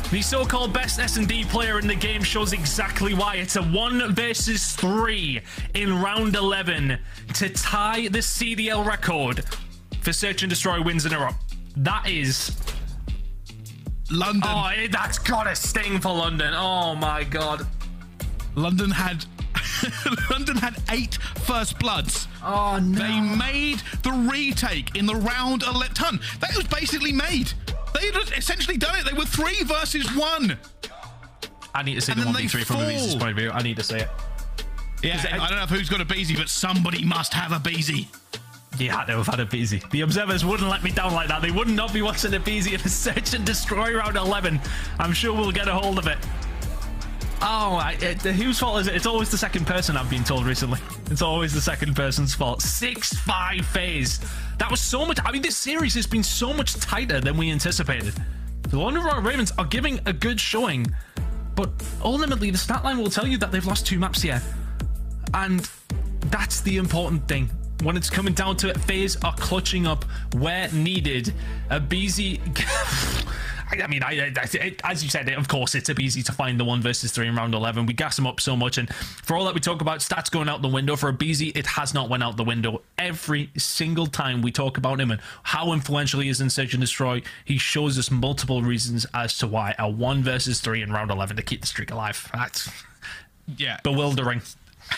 B: The so-called best S&D player in the game shows exactly why. It's a 1 versus 3 in round 11 to tie the CDL record for Search and Destroy wins in a row. That is
A: London.
B: Oh, that's gotta sting for London. Oh my god.
A: London had 8 first bloods.
B: Oh no.
A: They made the retake in the round 11. That was basically made. They had essentially done it. They were 3 versus 1.
B: I need to see the 1v3 from aBeZy's point of view. I need to see it.
A: Yeah, I don't know who's got aBeZy, but somebody must have aBeZy.
B: Yeah, they have had aBeZy. The observers wouldn't let me down like that. They would not be watching aBeZy in a Search and Destroy round 11. I'm sure we'll get a hold of it. Oh, whose fault is it? It's always the second person, I've been told recently. It's always the second person's fault. 6-5 FaZe. That was so much. I mean, this series has been so much tighter than we anticipated. The London Royal Ravens are giving a good showing, but ultimately the stat line will tell you that they've lost 2 maps here. And that's the important thing. When it's coming down to it, FaZe are clutching up where needed. aBeZy... I mean, as you said, of course, it's aBeZy to find the 1 versus 3 in round 11. We gas him up so much, and for all that we talk about stats going out the window, for aBeZy, it has not went out the window. Every single time we talk about him and how influential he is in Search and Destroy, he shows us multiple reasons as to why a 1 versus 3 in round 11 to keep the streak alive. That's bewildering.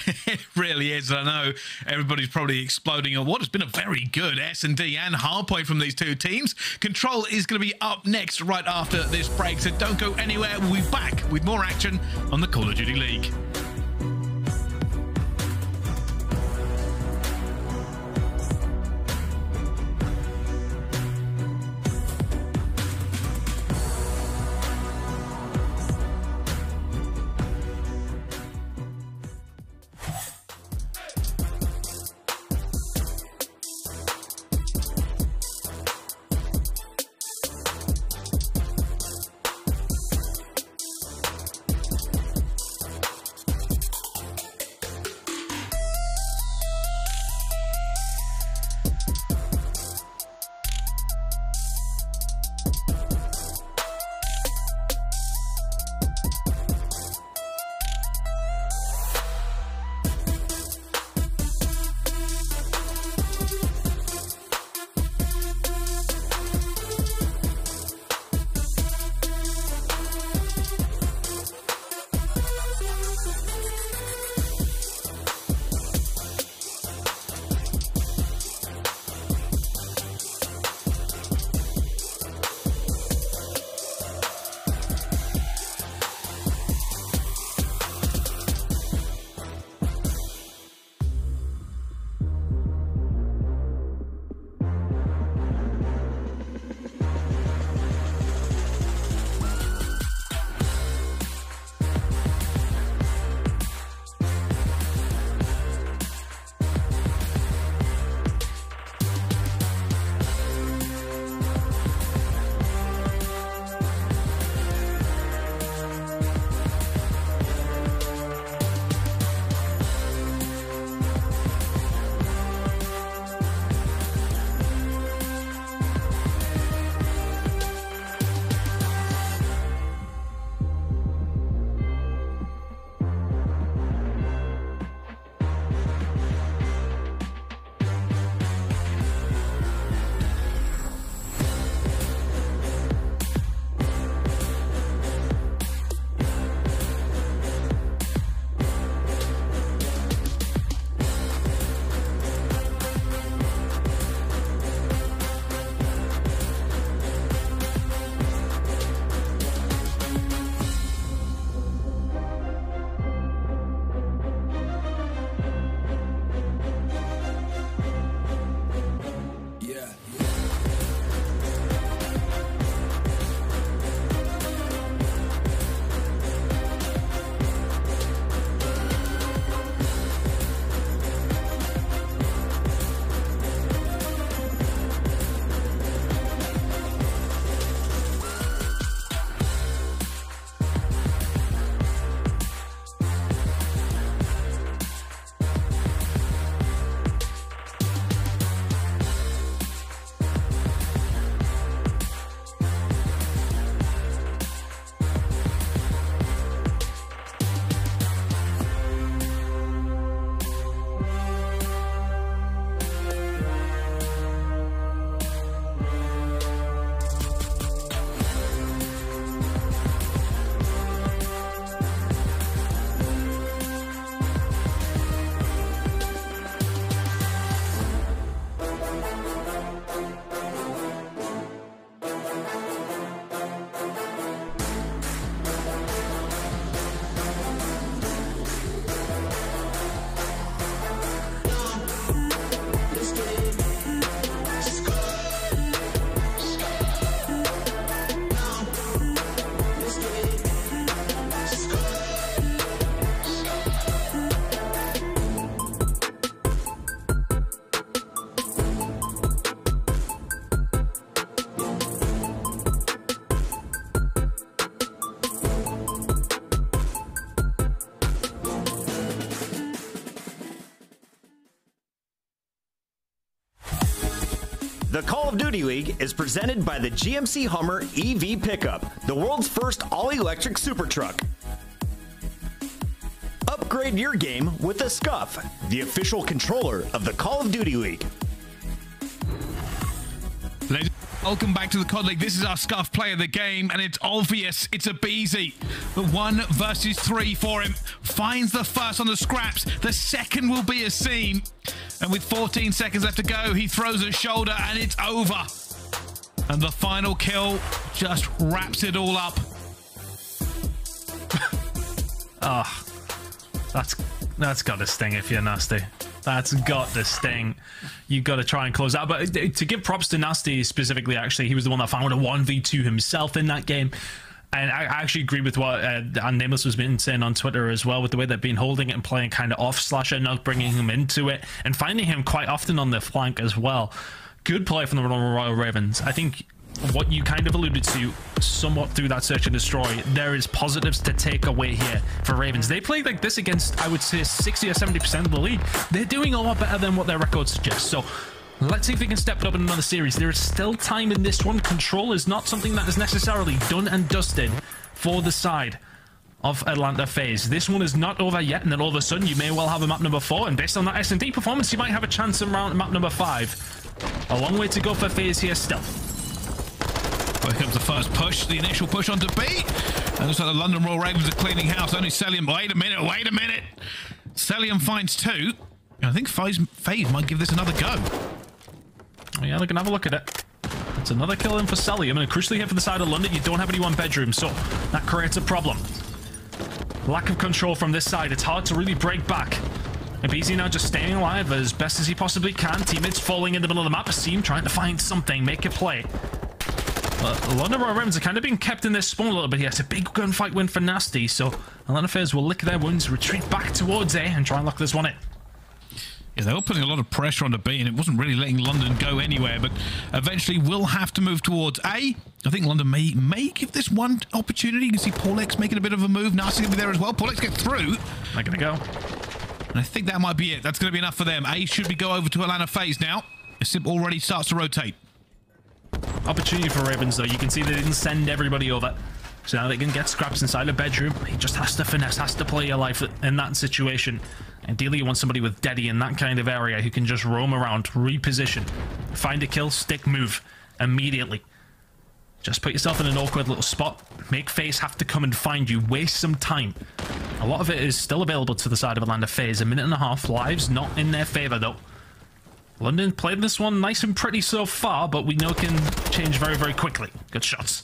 A: It really is. I know everybody's probably exploding on what has been a very good S&D and hardpoint from these two teams. Control is going to be up next right after this break, so don't go anywhere. We'll be back with more action on the Call of Duty League.
E: The Call of Duty League is presented by the GMC Hummer EV Pickup, the world's first all-electric super truck. Upgrade your game with a Scuff, the official controller of the Call of Duty League.
A: Ladies, welcome back to the COD League. This is our Scuff player of the game, and it's obvious it's aBeZy. But 1 versus 3 for him. Finds the first on the Scrapz. The second will be Asim. And with 14 seconds left to go, he throws a shoulder, and it's over. And the final kill just wraps it all up.
B: Oh, that's got to sting if you're Nastie. That's got to sting. You've got to try and close out. But to give props to Nastie specifically, actually, he was the one that found a 1v2 himself in that game. And I actually agree with what Nameless was been saying on Twitter as well, with the way they've been holding it and playing kind of off Slasher, not bringing him into it, and finding him quite often on the flank as well. Good play from the Royal Ravens. I think what you kind of alluded to somewhat through that search and destroy, there is positives to take away here for Ravens. They played like this against, I would say, 60 or 70% of the league. They're doing a lot better than what their record suggests. So let's see if they can step it up in another series. There is still time in this one. Control is not something that is necessarily done and dusted for the side of Atlanta FaZe. This one is not over yet, and then all of a sudden you may well have a map number 4, and based on that S&D performance, you might have a chance around map number 5. A long way to go for FaZe here still.
A: Here comes the first push, the initial push onto B. And looks like the London Royal Ravens are cleaning house. Only Cellium. Wait a minute. Cellium finds 2. I think FaZe might give this another go.
B: Oh, yeah, they can have a look at it. It's another kill in for Cellium, and crucially here for the side of London, you don't have anyone bedroom, so that creates a problem. Lack of control from this side. It's hard to really break back. aBeZy now just staying alive as best as he possibly can. Teammates falling in the middle of the map. Asim trying to find something, make a play. London Royal Ravens are kind of being kept in this spawn a little bit here. It's a big gunfight win for Nastie, so Atlanta FaZe will lick their wounds, retreat back towards A, and try and lock this one in.
A: Yeah, they were putting a lot of pressure on the B, and it wasn't really letting London go anywhere, but eventually will have to move towards A. I think London may give this one opportunity. You can see Paulx making a bit of a move. Nastie going to be there as well. Paulx gets through.
B: They're going to go.
A: And I think that might be it. That's going to be enough for them. A should be go over to Atlanta FaZe now. Simp already starts to rotate.
B: Opportunity for Ravens, though. You can see they didn't send everybody over. So now they can get Scrapz inside a bedroom. He just has to finesse, has to play your life in that situation. Ideally, you want somebody with Deddy in that kind of area who can just roam around, reposition, find a kill, stick, move immediately. Just put yourself in an awkward little spot. Make FaZe have to come and find you. Waste some time. A lot of it is still available to the side of Atlanta FaZe. 1.5 minutes. Lives not in their favor, though. London played this one nice and pretty so far, but we know can change very, very quickly. Good shots.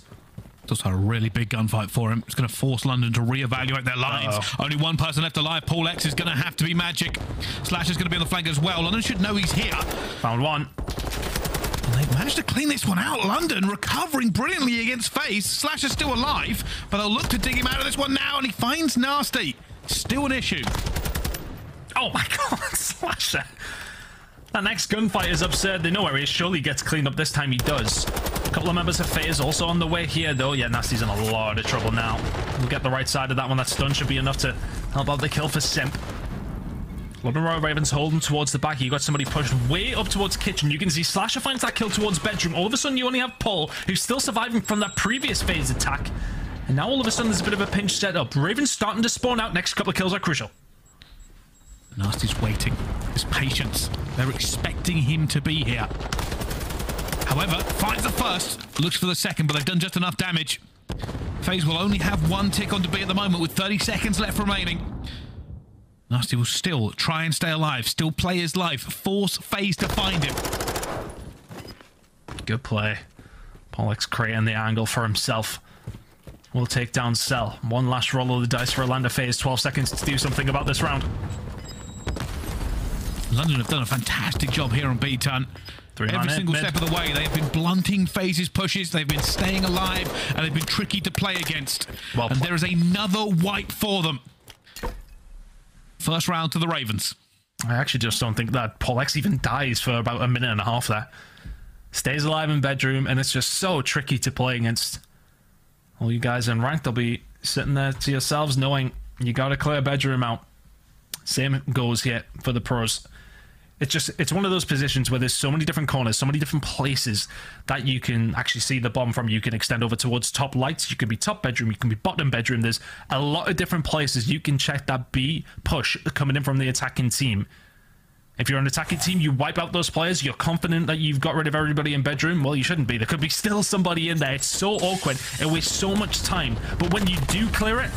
A: It's also a really big gunfight for him. It's going to force London to reevaluate their lines. Only one person left alive. Paulx is going to have to be Magic. Slash is going to be on the flank as well. London should know he's here.
B: Found one.
A: And they managed to clean this one out. London recovering brilliantly against FaZe. Slash is still alive, but they'll look to dig him out of this one now, and he finds Nastie. Still an issue.
B: Oh my god, Slasher. That next gunfight is absurd. They know where he is. Surely gets cleaned up this time. He does. A couple of members of FaZe also on the way here, though. Yeah, Nastie's in a lot of trouble now. We'll get the right side of that one. That stun should be enough to help out the kill for Simp. London Royal Ravens holding towards the back. You got somebody pushed way up towards kitchen. You can see Slasher finds that kill towards bedroom. All of a sudden, you only have Paul, who's still surviving from that previous FaZe attack. And now all of a sudden, there's a bit of a pinch set up. Ravens starting to spawn out. Next couple of kills are crucial.
A: Nastie's waiting. His patience. They're expecting him to be here. However, finds the first, looks for the second, but they've done just enough damage. FaZe will only have one tick onto B at the moment with 30 seconds left remaining. Nastie will still try and stay alive, still play his life, force FaZe to find him.
B: Good play. Paulx creating the angle for himself. Will take down Cell. One last roll of the dice for Atlanta FaZe. 12 seconds to do something about this round.
A: London have done a fantastic job here on B-Ton. Every single step of the way, they have been blunting FaZe's pushes, they've been staying alive, and they've been tricky to play against. And there is another wipe for them. First round to the Ravens.
B: I actually just don't think that Paulx even dies for about 1.5 minutes there. Stays alive in bedroom, and it's just so tricky to play against. All you guys in ranked, they'll be sitting there to yourselves knowing you got to clear bedroom out. Same goes here for the pros. It's one of those positions where there's so many different corners, so many different places that you can actually see the bomb from. You can extend over towards top lights, you can be top bedroom, you can be bottom bedroom. There's a lot of different places you can check that B push coming in from the attacking team. If you're an attacking team, you wipe out those players, you're confident that you've got rid of everybody in bedroom. Well, you shouldn't be. There could be still somebody in there. It's so awkward. It wastes so much time. But when you do clear it,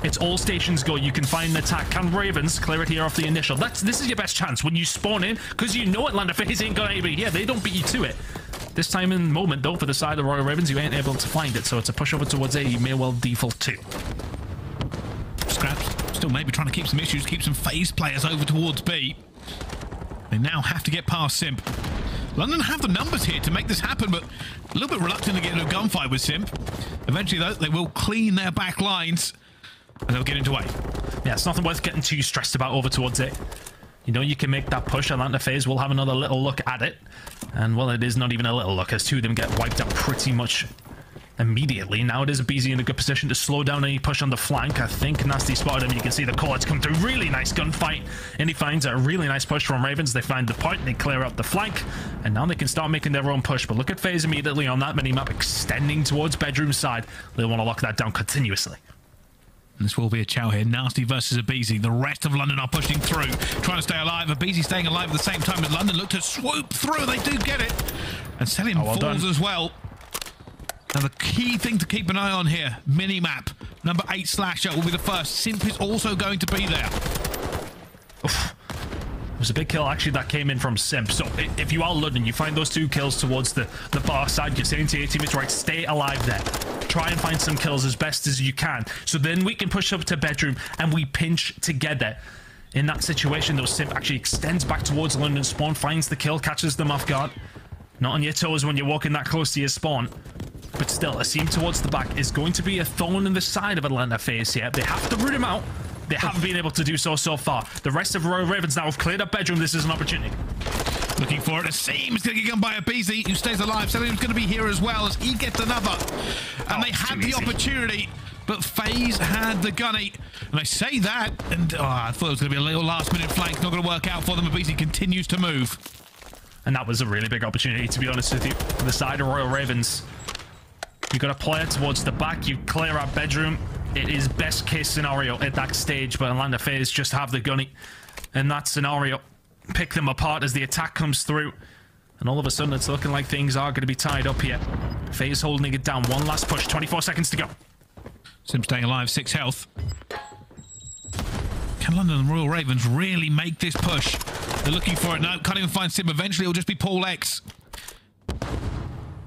B: it's all stations go. You can find an attack. Can Ravens clear it here off the initial? This is your best chance when you spawn in, because you know Atlanta FaZe ain't got anybody here. They don't beat you to it. This time in moment, though, for the side of the Royal Ravens, you ain't able to find it. So it's a push over towards A. You may well default to.
A: Scrapz still maybe trying to keep some issues, keep some FaZe players over towards B. They now have to get past Simp. London have the numbers here to make this happen, but a little bit reluctant to get into a gunfight with Simp. Eventually, though, they will clean their back lines, and they'll get into A.
B: Yeah, it's nothing worth getting too stressed about over towards A. You know you can make that push. Atlanta FaZe will have another little look at it. And, well, it is not even a little look, as two of them get wiped out pretty much immediately. Now it is aBeZy in a good position to slow down any push on the flank. I think Nastie spotted him. You can see the call-outs come through. Really nice gunfight. And he finds a really nice push from Ravens. They find the point. They clear up the flank. And now they can start making their own push. But look at FaZe immediately on that mini-map, extending towards bedroom side. They want to lock that down continuously.
A: And this will be a chow here. Nastie versus aBeZy. The rest of London are pushing through, trying to stay alive. aBeZy staying alive at the same time as London look to swoop through. They do get it. And Cellium falls as well. Now the key thing to keep an eye on here, mini-map. Number 8 Slasher will be the first. Simp is also going to be there.
B: Oof. It was a big kill actually that came in from Simp. So if you are London, you find those 2 kills towards the bar side. You're saying to your teammates, right, stay alive there. Try and find some kills as best as you can. So then we can push up to bedroom and we pinch together. In that situation, though, Simp actually extends back towards London spawn, finds the kill, catches them off guard. Not on your toes when you're walking that close to your spawn. But still, Asim towards the back is going to be a thorn in the side of Atlanta FaZe here. They have to root him out. They haven't been able to do so far. The rest of Royal Ravens now have cleared up bedroom. This is an opportunity.
A: Looking for it. Asim is going to get gunned by aBeZy, who stays alive. Cellium's going to be here as well as he gets another. And they had the opportunity, but FaZe had the gunny. And I say that, and I thought it was going to be a little last-minute flank. Not going to work out for them. aBeZy continues to move.
B: And that was a really big opportunity, to be honest with you. For the side of Royal Ravens, you got a player towards the back. You clear out bedroom. It is best case scenario at that stage, but Atlanta FaZe just have the gunny in that scenario. Pick them apart as the attack comes through. And all of a sudden, it's looking like things are going to be tied up here. FaZe holding it down. One last push. 24 seconds to go.
A: Simp staying alive. 6 health. Can London and Royal Ravens really make this push? They're looking for it now. Can't even find Simp. Eventually, it'll just be Paul X.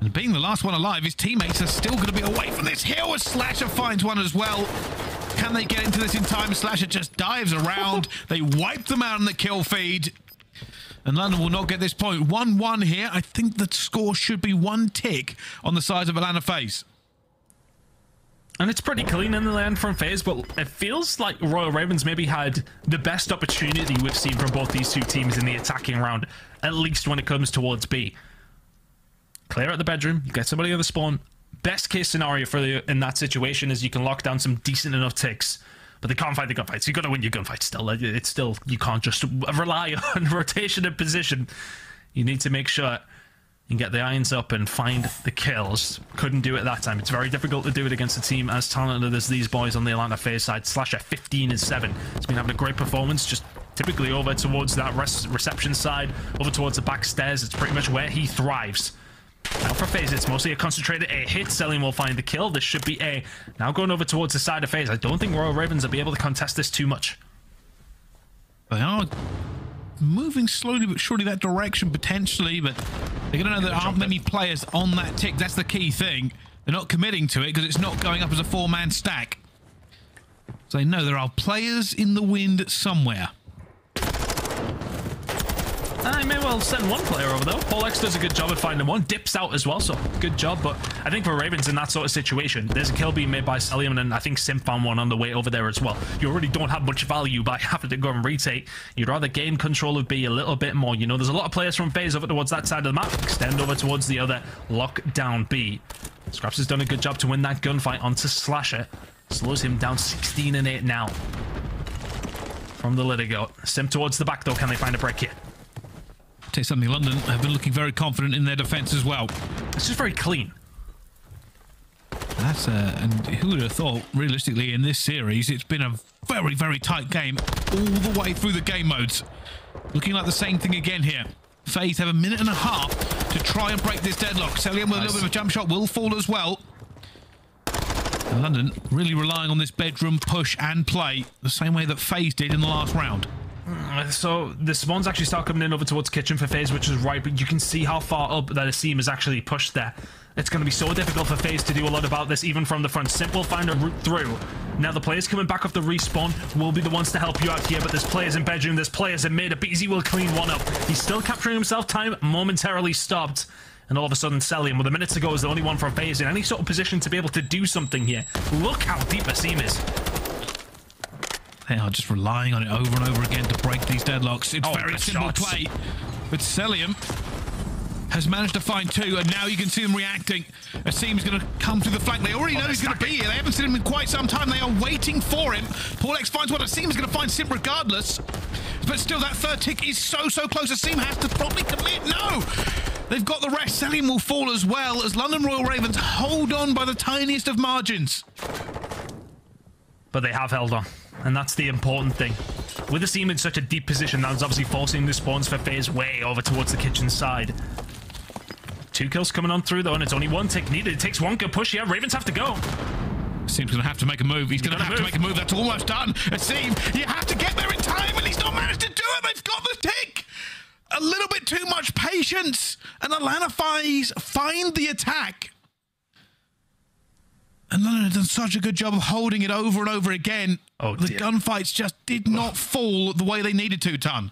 A: And being the last one alive, his teammates are still going to be away from this hill as Slasher finds one as well. Can they get into this in time? Slasher just dives around. They wipe them out on the kill feed. And London will not get this point. 1-1 here. I think the score should be 1 tick on the side of Atlanta FaZe.
B: And it's pretty clean in the land from FaZe, but it feels like Royal Ravens maybe had the best opportunity we've seen from both these two teams in the attacking round, at least when it comes towards B. Clear out the bedroom, you get somebody on the spawn. Best case scenario for you in that situation is you can lock down some decent enough ticks, but they can't fight the gunfights. You've got to win your gunfight still. It's still, you can't just rely on rotation and position. You need to make sure you get the irons up and find the kills. Couldn't do it that time. It's very difficult to do it against a team as talented as these boys on the Atlanta FaZe side. Slasher 15-7. He's been having a great performance, just typically over towards that reception side, over towards the back stairs. It's pretty much where he thrives. Now for FaZe, it's mostly a concentrated A hit. Cellium will find the kill. This should be A. Now going over towards the side of FaZe. I don't think Royal Ravens will be able to contest this too much.
A: They are moving slowly but surely that direction potentially, but they're going to know there aren't many players on that tick. That's the key thing. They're not committing to it because it's not going up as a 4-man stack. So they know there are players in the wind somewhere.
B: I may well send one player over though. Paul X does a good job at finding one. Dips out as well, so good job. But I think for Ravens in that sort of situation, there's a kill being made by Cellium, and I think Simp found one on the way over there as well. You already don't have much value by having to go and retake. You'd rather gain control of B a little bit more. You know, there's a lot of players from FaZe over towards that side of the map. Extend over towards the other. Lock down B. Scrapz has done a good job to win that gunfight onto Slasher. Slows him down 16-8 now. From the Litigo. Simp towards the back though. Can they find a break here?
A: tell you something, London have been looking very confident in their defense as well.
B: It's just very clean.
A: That's and who would have thought, realistically, in this series, it's been a very, very tight game all the way through the game modes. Looking like the same thing again here. FaZe have a minute and a half to try and break this deadlock. Cellium with a little bit of a jump shot will fall as well. And London really relying on this bedroom push and play the same way that FaZe did in the last round.
B: So the spawns actually start coming in over towards kitchen for FaZe, which is right, but you can see how far up that Asim is actually pushed there. It's going to be so difficult for FaZe to do a lot about this, even from the front. Simp will find a route through. Now the players coming back off the respawn will be the ones to help you out here, but there's players in bedroom, there's players in mid. aBeZy will clean one up. He's still capturing himself. Time momentarily stopped. And all of a sudden, Cellium, with a minute to go, is the only one for FaZe in any sort of position to be able to do something here. Look how deep Asim is.
A: They are just relying on it over and over again to break these deadlocks. It's very simple play. But Cellium has managed to find two, and now you can see them reacting. Asim's going to come through the flank. They already know he's going to be here. They haven't seen him in quite some time. They are waiting for him. X finds what Asim's going to find Simp regardless. But still, that third tick is so close. Asim has to probably commit. No! They've got the rest. Cellium will fall as well as London Royal Ravens hold on by the tiniest of margins.
B: But they have held on, and that's the important thing. With Asim in such a deep position, that's obviously forcing the spawns for FaZe way over towards the kitchen side. 2 kills coming on through, though, and it's only 1 tick needed. It takes 1 good push. Yeah, Ravens have to go.
A: Asim's going to have to make a move. He's going to have to make a move. That's almost done. Asim, you have to get there in time, and he's not managed to do it. They've got the tick. A little bit too much patience, and Atlanta FaZe find the attack. And London has done such a good job of holding it over and over again.
B: Oh,
A: the gunfights just did not fall the way they needed to, Ton.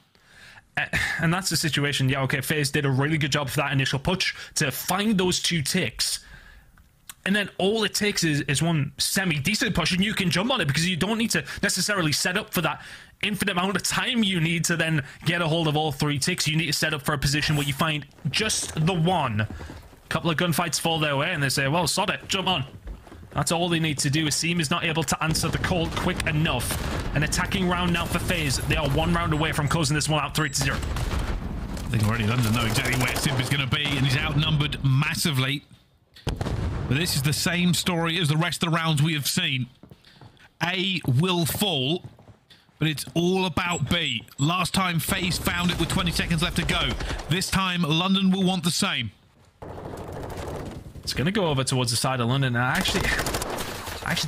B: And that's the situation. Yeah, okay, FaZe did a really good job for that initial push to find those 2 ticks. And then all it takes is one semi-decent push, and you can jump on it because you don't need to necessarily set up for that infinite amount of time you need to then get a hold of all 3 ticks. You need to set up for a position where you find just the one. A couple of gunfights fall their way, and they say, well, sod it, jump on. That's all they need to do. Asim is not able to answer the call quick enough. An attacking round now for FaZe. They are 1 round away from closing this one out 3-0.
A: I think already London know exactly where Simp is going to be, and he's outnumbered massively. But this is the same story as the rest of the rounds we have seen. A will fall, but it's all about B. Last time FaZe found it with 20 seconds left to go. This time London will want the same.
B: It's going to go over towards the side of London. And I actually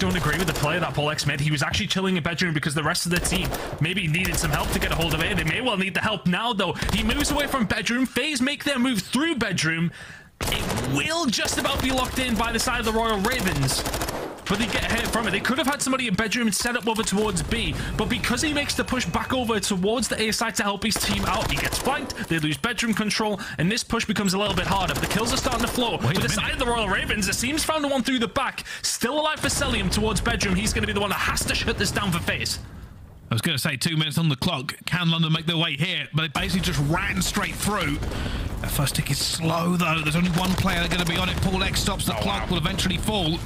B: don't agree with the play that X made. He was actually chilling in bedroom because the rest of the team maybe needed some help to get a hold of it. They may well need the help now, though. He moves away from bedroom. FaZe make their move through bedroom. It will just about be locked in by the side of the Royal Ravens, but they get ahead from it. They could have had somebody in bedroom set up over towards B, but because he makes the push back over towards the A side to help his team out, he gets flanked, they lose bedroom control, and this push becomes a little bit harder. But the kills are starting to flow. To the side of the Royal Ravens, Asim's found one through the back. Still alive for Cellium towards bedroom. He's going to be the one that has to shut this down for FaZe.
A: I was going to say 2 minutes on the clock. Can London make their way here? But they basically just ran straight through. That first tick is slow, though. There's only 1 player going to be on it. X stops the clock, will eventually fall.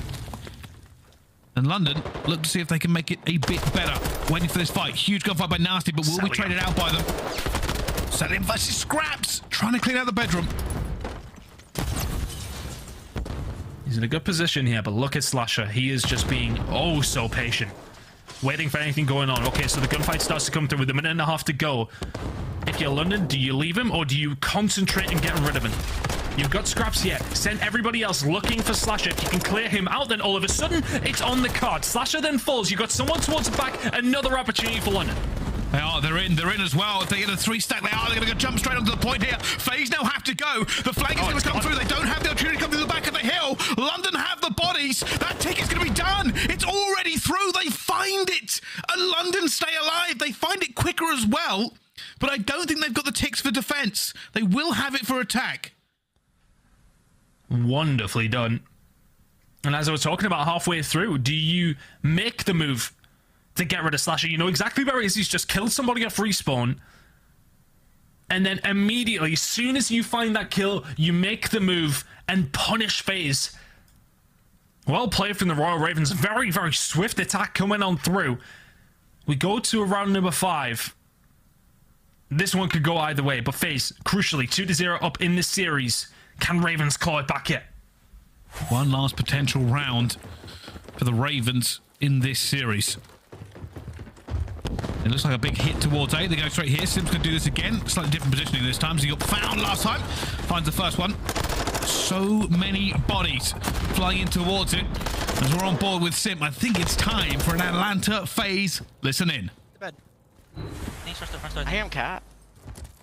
A: And London look to see if they can make it a bit better. Waiting for this fight. Huge gunfight by Nastie, but will be traded out by them. Cellium versus Scrapz. Trying to clean out the bedroom.
B: He's in a good position here, but look at Slasher. He is just being oh so patient. Waiting for anything going on. Okay, so the gunfight starts to come through with a minute and a half to go. If you're London, do you leave him or do you concentrate on getting rid of him? You've got Scrapz here. Send everybody else looking for Slasher. If you can clear him out, then all of a sudden, it's on the card. Slasher then falls. You've got someone towards the back. Another opportunity for London.
A: They are. They're in as well. If they get a 3-stack, they're going to jump straight onto the point here. FaZe now have to go. The flank is going to come through. They don't have the opportunity to come through the back of the hill. London have the bodies. That tick is going to be done. It's already through. They find it. And London stay alive. They find it quicker as well. But I don't think they've got the ticks for defense. They will have it for attack.
B: Wonderfully done. And as I was talking about halfway through, do you make the move to get rid of Slasher? You know exactly where he is. He's just killed somebody off respawn. And then immediately, as soon as you find that kill, you make the move and punish FaZe. Well played from the Royal Ravens. Very, very swift attack coming on through. We go to round number 5. This one could go either way, but FaZe, crucially, 2-0 up in this series. Can Ravens claw it back yet?
A: One last potential round for the Ravens in this series. It looks like a big hit towards A. They go straight here. Simp's going to do this again. Slightly different positioning this time. So he got found last time. Finds the first one. So many bodies flying in towards it. As we're on board with Simp, I think it's time for an Atlanta FaZe. Listen in.
F: Bed.
D: I am cat.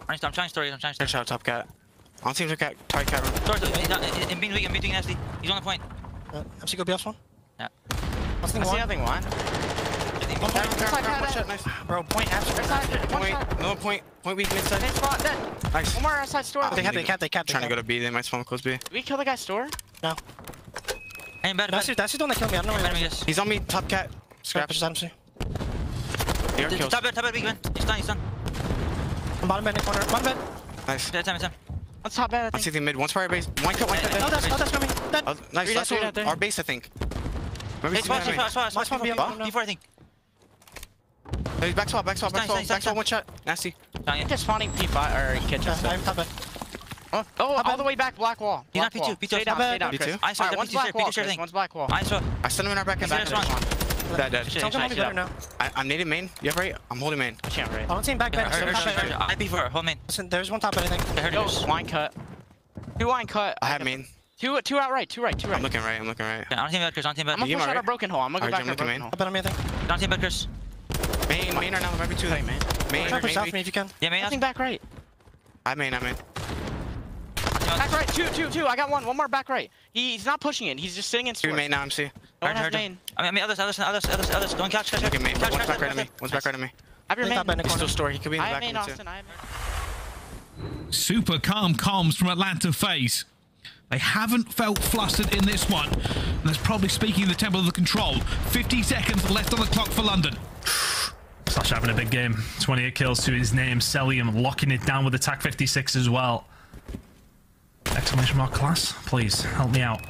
F: I'm trying stories.
D: Good shot, top cat. On team to cat, tight cat.
F: I'm beating Nastie. He's on the point.
D: MC go BS one?
F: Yeah.
D: I see nothing one. Nice. Bro, point after. No point weak midside. Nice. One more outside store. They cap. Trying to go to B, they might spawn close B. Did we kill the guy's store? No.
F: Hey, bad.
D: That's the one that killed me. I don't know where he is. He's on me, top cat. Scrapz MC.
F: Top bed, big man. He's done.
D: I'm bottom bed in the corner. Bottom bed. Nice.
F: Time.
D: Let's top bed. I see the mid. One's fire base. One cut. Oh, that's coming. Nice. That's our base, I think.
F: Hey, spot, before I think.
D: Hey, back swap, one shot. Nasty.
F: Just spawning P5 or kitchen.
D: I'm top bed.
C: Oh, all the way back, black wall.
F: He's not P2.
C: Stay down.
D: P2?
F: I saw
C: one's black wall, one's black wall.
F: I saw.
D: I sent him in our back and back. Dead.
F: Now.
D: I'm nading main. You have right? I'm holding main.
C: I can't right.
D: I don't see him back bed.
F: I P4, hold main.
D: Listen, there's one top bed, I think.
C: Yo, line cut. Two line cut.
D: I have main.
C: Two out right.
D: I'm looking right.
F: On team bed, Chris, on team bed.
C: I'm gonna push out a broken hole. I'm gonna go back to a broken hole.
D: Top bed on me, I think.
F: On team bed, Chris.
D: Main right now. Maybe two.
C: Man.
D: Main.
C: Try
D: Push south me if you can.
F: Yeah, main.
C: Nothing back right.
D: I'm main.
C: Back right. Two. I got one. One more back right. He's not pushing it. He's just sitting in store.
D: Two main now, MC.
C: No one has main.
F: I mean, others. Don't catch.
D: Okay, main. One's back right on me. One's back right on me.
C: Have your main.
D: He's still store. He could be in the
C: I
D: back
C: have main,
D: of me
C: Austin. I have main.
A: Super calm comms from Atlanta FaZe. They haven't felt flustered in this one. And that's probably speaking the tempo of the control. 50 seconds left on the clock for London.
B: Slash having a big game. 28 kills to his name. Cellium locking it down with the TAC 56 as well. Exclamation mark class. Please help me out.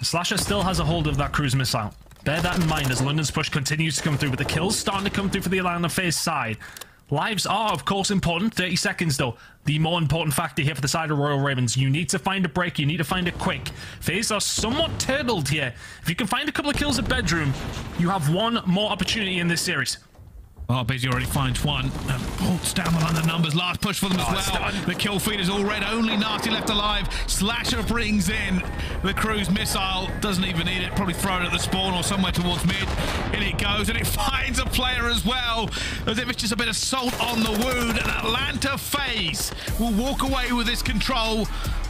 B: Slasher still has a hold of that cruise missile. Bear that in mind as London's push continues to come through, with the kills starting to come through for the Atlanta FaZe side. Lives are, of course, important. 30 seconds, though. The more important factor here for the side of Royal Ravens. You need to find a break. You need to find it quick. FaZe are somewhat turtled here. If you can find a couple of kills at bedroom, you have one more opportunity in this series.
A: Well, aBeZy already finds one. Bolts down on the numbers. Last push for them as well. The kill feed is all red. Only Nastie left alive. Slasher brings in the cruise missile. Doesn't even need it. Probably throw it at the spawn or somewhere towards mid. In it goes, and it finds a player as well. As if it's just a bit of salt on the wound. And Atlanta FaZe will walk away with this control.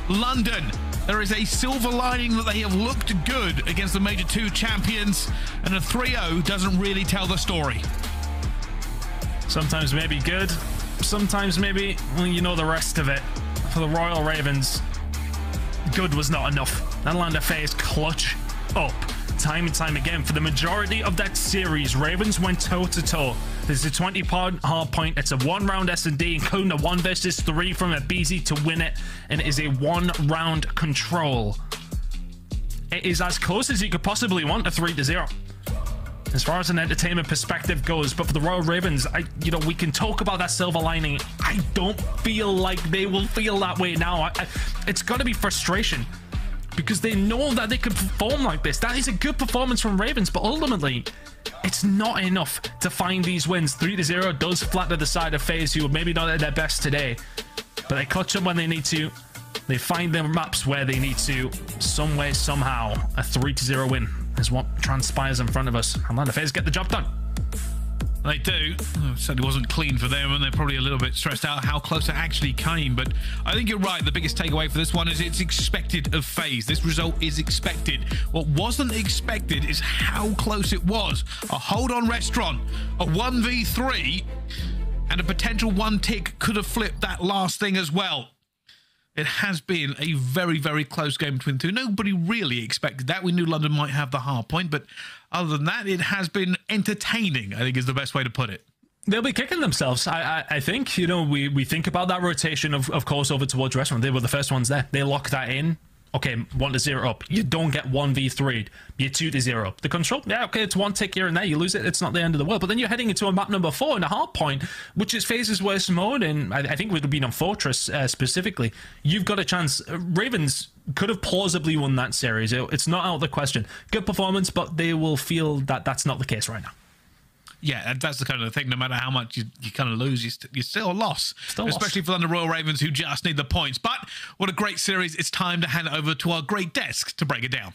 A: London, there is a silver lining that they have looked good against the Major II champions. And a 3-0 doesn't really tell the story.
B: Sometimes maybe good, sometimes maybe, well, you know the rest of it. For the Royal Ravens, good was not enough. Atlanta FaZe clutch up time and time again. For the majority of that series, Ravens went toe-to-toe. There's a 20-pod hard point. It's a one-round S&D, including a 1 versus 3 from aBeZy to win it, and it is a one-round control. It is as close as you could possibly want a 3-0. As far as an entertainment perspective goes, but for the Royal Ravens, we can talk about that silver lining. I don't feel like they will feel that way now. It's got to be frustration because they know that they could perform like this. That is a good performance from Ravens, but ultimately, it's not enough to find these wins. 3-0 does flatter the side of FaZe, who are maybe not at their best today, but they clutch them when they need to. They find their maps where they need to. Some way, somehow, a 3-0 win is what transpires in front of us. Atlanta FaZe get the job done.
A: They do. It certainly wasn't clean for them, and they're probably a little bit stressed out how close it actually came. But I think you're right. The biggest takeaway for this one is it's expected of FaZe. This result is expected. What wasn't expected is how close it was. A hold-on restaurant, a 1v3, and a potential one tick could have flipped that last thing as well. It has been a very, very close game between the two. Nobody really expected that. We knew London might have the hard point, but other than that, it has been entertaining, I think is the best way to put it.
B: They'll be kicking themselves. I think, we think about that rotation, of course, over towards restaurant. They were the first ones there. They locked that in Okay, 1-0 up. You don't get 1v3'd. You're 2-0 up. The control, yeah, okay, it's one tick here and there. You lose it, it's not the end of the world. But then you're heading into a map number 4 in a hard point, which is FaZe's worst mode, and I think we'd have been on Fortress specifically. You've got a chance. Ravens could have plausibly won that series. It's not out of the question. Good performance, but they will feel that that's not the case right now.
A: Yeah, that's the kind of thing. No matter how much you kind of lose, you're still a loss. Especially for the Royal Ravens, who just need the points. But what a great series. It's time to hand it over to our great desk to break it down.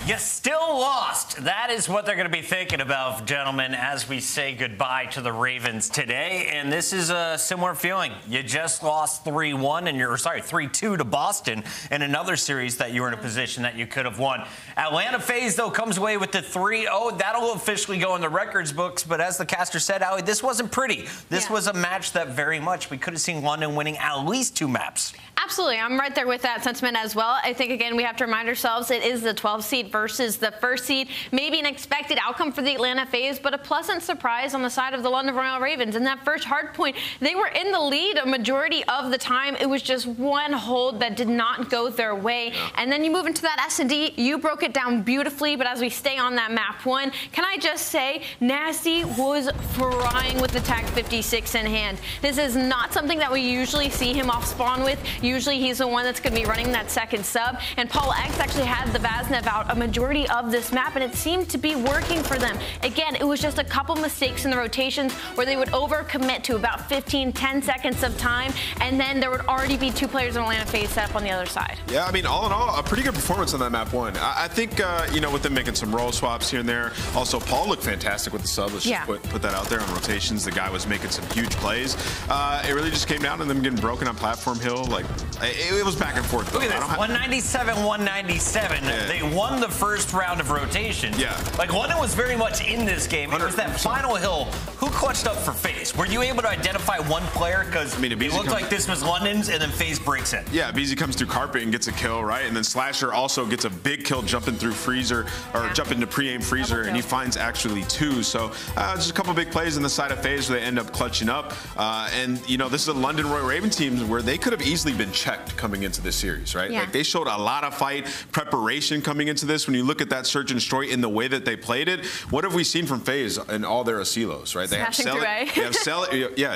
E: You still lost. That is what they're going to be thinking about, gentlemen, as we say goodbye to the Ravens today. And this is a similar feeling. You just lost 3-1 and you're sorry, 3-2 to Boston in another series that you were in a position that you could have won. Atlanta FaZe, though, comes away with the 3-0. That'll officially go in the records books. But as the caster said, Ali, this wasn't pretty. This was a match that very much we could have seen London winning at least 2 maps.
G: Absolutely. I'm right there with that sentiment as well. I think, again, we have to remind ourselves it is the 12th seed versus the 1st seed. Maybe an expected outcome for the Atlanta FaZe, but a pleasant surprise on the side of the London Royal Ravens. In that first hard point, they were in the lead a majority of the time. It was just one hold that did not go their way. Yeah. And then you move into that S&D. You broke it down beautifully, but as we stay on that map 1, can I just say, Nastie was frying with the TAC 56 in hand. This is not something that we usually see him off spawn with. Usually he's the one that's going to be running that second sub, and Paul X actually had the Vaznev out a majority of this map, and it seemed to be working for them. Again, it was just a couple mistakes in the rotations where they would overcommit to about 15-10 seconds of time, and then there would already be 2 players in Atlanta FaZe set up on the other side.
H: Yeah, I mean, all in all, a pretty good performance on that map 1. I think, you know, with them making some role swaps here and there. Also, Paul looked fantastic with the sub. Let's just put that out there on rotations. The guy was making some huge plays. It really just came down to them getting broken on platform hill. Like, it was back and forth. Though.
E: Look at this, 197, 197. Yeah. They won the first round of rotation.
H: Yeah.
E: Like, London was very much in this game. It was that final hill. Who clutched up for FaZe? Were you able to identify one player? Because it looked like this was London's, and then FaZe breaks in.
H: Yeah, aBeZy comes through carpet and gets a kill, right? And then Slasher also gets a big kill jumping through freezer, or jumping to pre-aim freezer, and he finds actually 2. So just a couple big plays on the side of FaZe where they end up clutching up. And, you know, this is a London Royal Raven team where they could have easily been checked coming into this series, right?
G: Yeah.
H: Like, they showed a lot of fight preparation coming into this. When you look at that search and destroy in the way that they played it, what have we seen from FaZe in all their Asilos, right? They have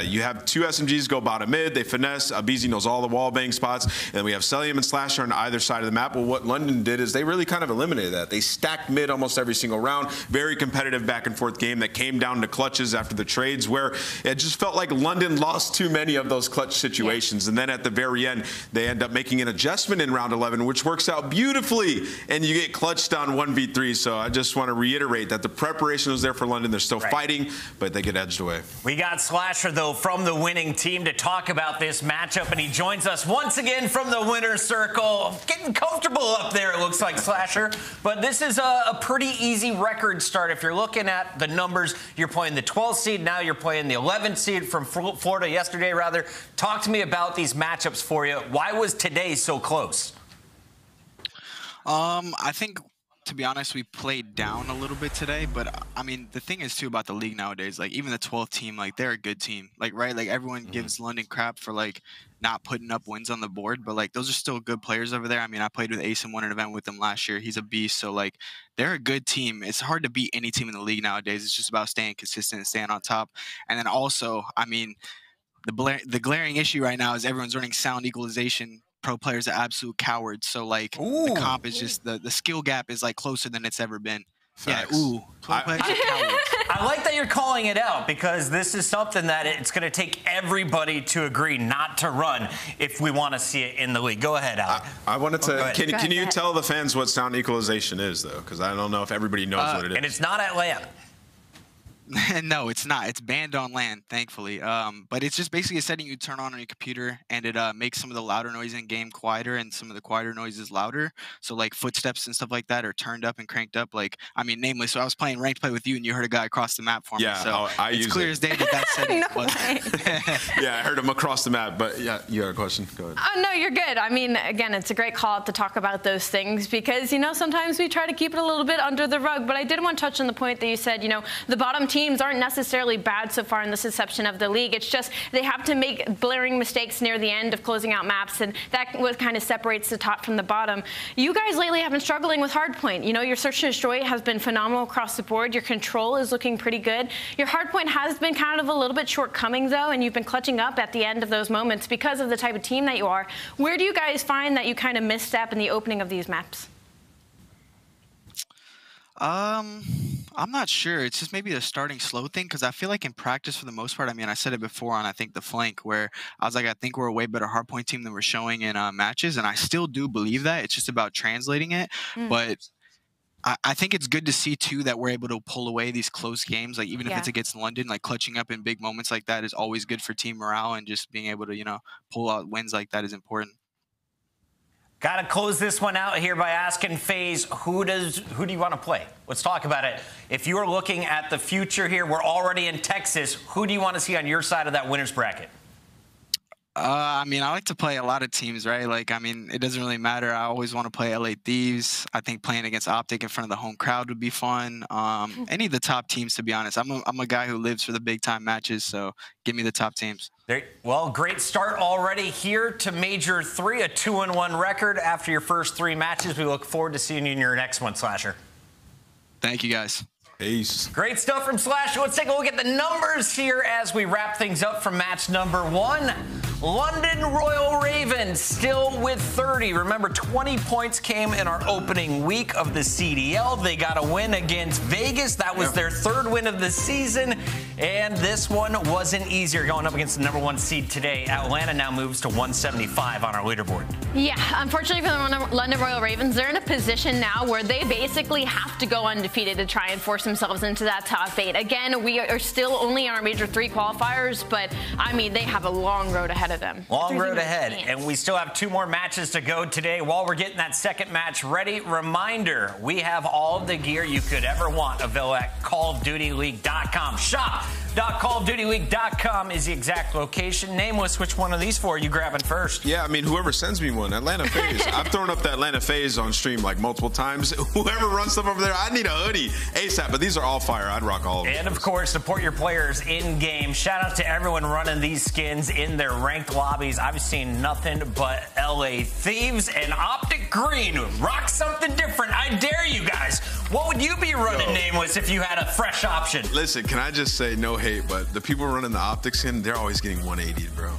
H: you have 2 SMGs go bottom mid, they finesse, aBeZy knows all the wall bang spots, and we have Cellium and Slasher on either side of the map. Well, what London did is they really kind of eliminated that. They stacked mid almost every single round. Very competitive back and forth game that came down to clutches after the trades, where it just felt like London lost too many of those clutch situations. And then at the very end, they end up making an adjustment in round 11, which works out beautifully, and you get clutched on 1v3. So I just want to reiterate that the preparation was there for London. They're still fighting, but they get edged away.
E: We got Slasher, though, from the winning team to talk about this matchup, and he joins us once again from the winner's circle. Getting comfortable up there, it looks like, Slasher. But this is a pretty easy record start. If you're looking at the numbers, you're playing the 12th seed, now you're playing the 11th seed from Florida yesterday, rather. Talk to me about these matchups for you. Why was today so close?
I: I think, to be honest, we played down a little bit today, but I mean, the thing is too about the league nowadays, like even the 12th team, like they're a good team, like, right? Like everyone gives London crap for like not putting up wins on the board, but like those are still good players over there. I mean, I played with Asim, won an event with him last year. He's a beast. So like they're a good team. It's hard to beat any team in the league nowadays. It's just about staying consistent and staying on top. And then also, I mean, the glaring issue right now is everyone's running sound equalization. Pro players are absolute cowards. So like the comp is just the skill gap is like closer than it's ever been. Facts. Yeah, pro players are cowards.
E: I like that you're calling it out, because this is something that it's going to take everybody to agree not to run if we want to see it in the league. Go ahead, Alec.
H: I wanted to. Can you tell the fans what sound equalization is, though? Because I don't know if everybody knows what it is.
E: And it's not at layup.
I: No, it's not. It's banned on LAN, thankfully. But it's just basically a setting you turn on your computer, and it makes some of the louder noise in game quieter and some of the quieter noises louder. So like footsteps and stuff like that are turned up and cranked up. Like, I mean, namely, so I was playing ranked play with you, and you heard a guy across the map for me. So it's clear as day that setting.
H: Yeah, I heard him across the map. But yeah, you had a question. Go ahead.
G: Oh, no, you're good. I mean, again, it's a great call out to talk about those things, because, you know, sometimes we try to keep it a little bit under the rug. But I did want to touch on the point that you said, you know, the bottom team teams aren't necessarily bad so far in this inception of the league. It's just they have to make blaring mistakes near the end of closing out maps, and that what kind of separates the top from the bottom. You guys lately have been struggling with hardpoint. You know, your search and destroy has been phenomenal across the board. Your control is looking pretty good. Your hardpoint has been kind of a little bit shortcoming, though, and you've been clutching up at the end of those moments because of the type of team that you are. Where do you guys find that you kind of misstep in the opening of these maps?
I: I'm not sure. It's just maybe the starting slow thing, because I feel like in practice, for the most part, I mean, I said it before on, I think, the flank, where I was like, I think we're a way better hardpoint team than we're showing in matches, and I still do believe that. It's just about translating it. But I think it's good to see, too, that we're able to pull away these close games. Like, even if it's against London, like, clutching up in big moments like that is always good for team morale, and just being able to, you know, pull out wins like that is important.
E: Got to close this one out here by asking FaZe, who do you want to play? Let's talk about it. If you are looking at the future here, we're already in Texas. Who do you want to see on your side of that winner's bracket?
I: I mean, I like to play a lot of teams, right? Like, I mean, it doesn't really matter. I always want to play LA Thieves. I think playing against OpTic in front of the home crowd would be fun. Any of the top teams, to be honest. I'm a guy who lives for the big time matches, so give me the top teams.
E: Well, great start already here to Major 3, a 2-1 record after your first 3 matches. We look forward to seeing you in your next one, Slasher.
I: Thank you, guys.
H: Peace.
E: Great stuff from Slasher. Let's take a look at the numbers here as we wrap things up from match number 1. London Royal Ravens still with 30. Remember, 20 points came in our opening week of the CDL. They got a win against Vegas. That was their 3rd win of the season. And this one wasn't easier, going up against the #1 seed today. Atlanta now moves to 175 on our leaderboard.
G: Yeah, unfortunately for the London Royal Ravens, they're in a position now where they basically have to go undefeated to try and force themselves into that top 8. Again, we are still only on our Major 3 qualifiers, but I mean, they have a long road ahead of them.
E: Long road ahead, and we still have 2 more matches to go today. While we're getting that second match ready, reminder, we have all the gear you could ever want available at CallOfDutyLeague.com. Shop.CallOfDutyLeague.com is the exact location. Nameless, which one of these 4 are you grabbing first?
H: Yeah, I mean, whoever sends me one. Atlanta FaZe. I've thrown up the Atlanta FaZe on stream like multiple times. Whoever runs stuff over there, I need a hoodie ASAP, but these are all fire. I'd rock all of them.
E: And, of course, support your players in-game. Shout out to everyone running these skins in their ranked lobbies. I've seen nothing but LA Thieves and OpTic Green. Rock something different. I dare you guys. What would you be running Nameless if you had a fresh option?
H: Listen, can I just say, no hate, but the people running the OpTic skin, they're always getting 180, bro.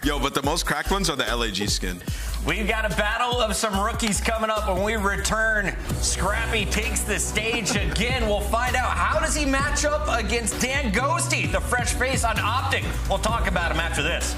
H: Yo, but the most cracked ones are the LAG skin.
E: We've got a battle of some rookies coming up when we return. Scrappy takes the stage again. We'll find out, how does he match up against Ghosty, the fresh face on OpTic. We'll talk about him after this.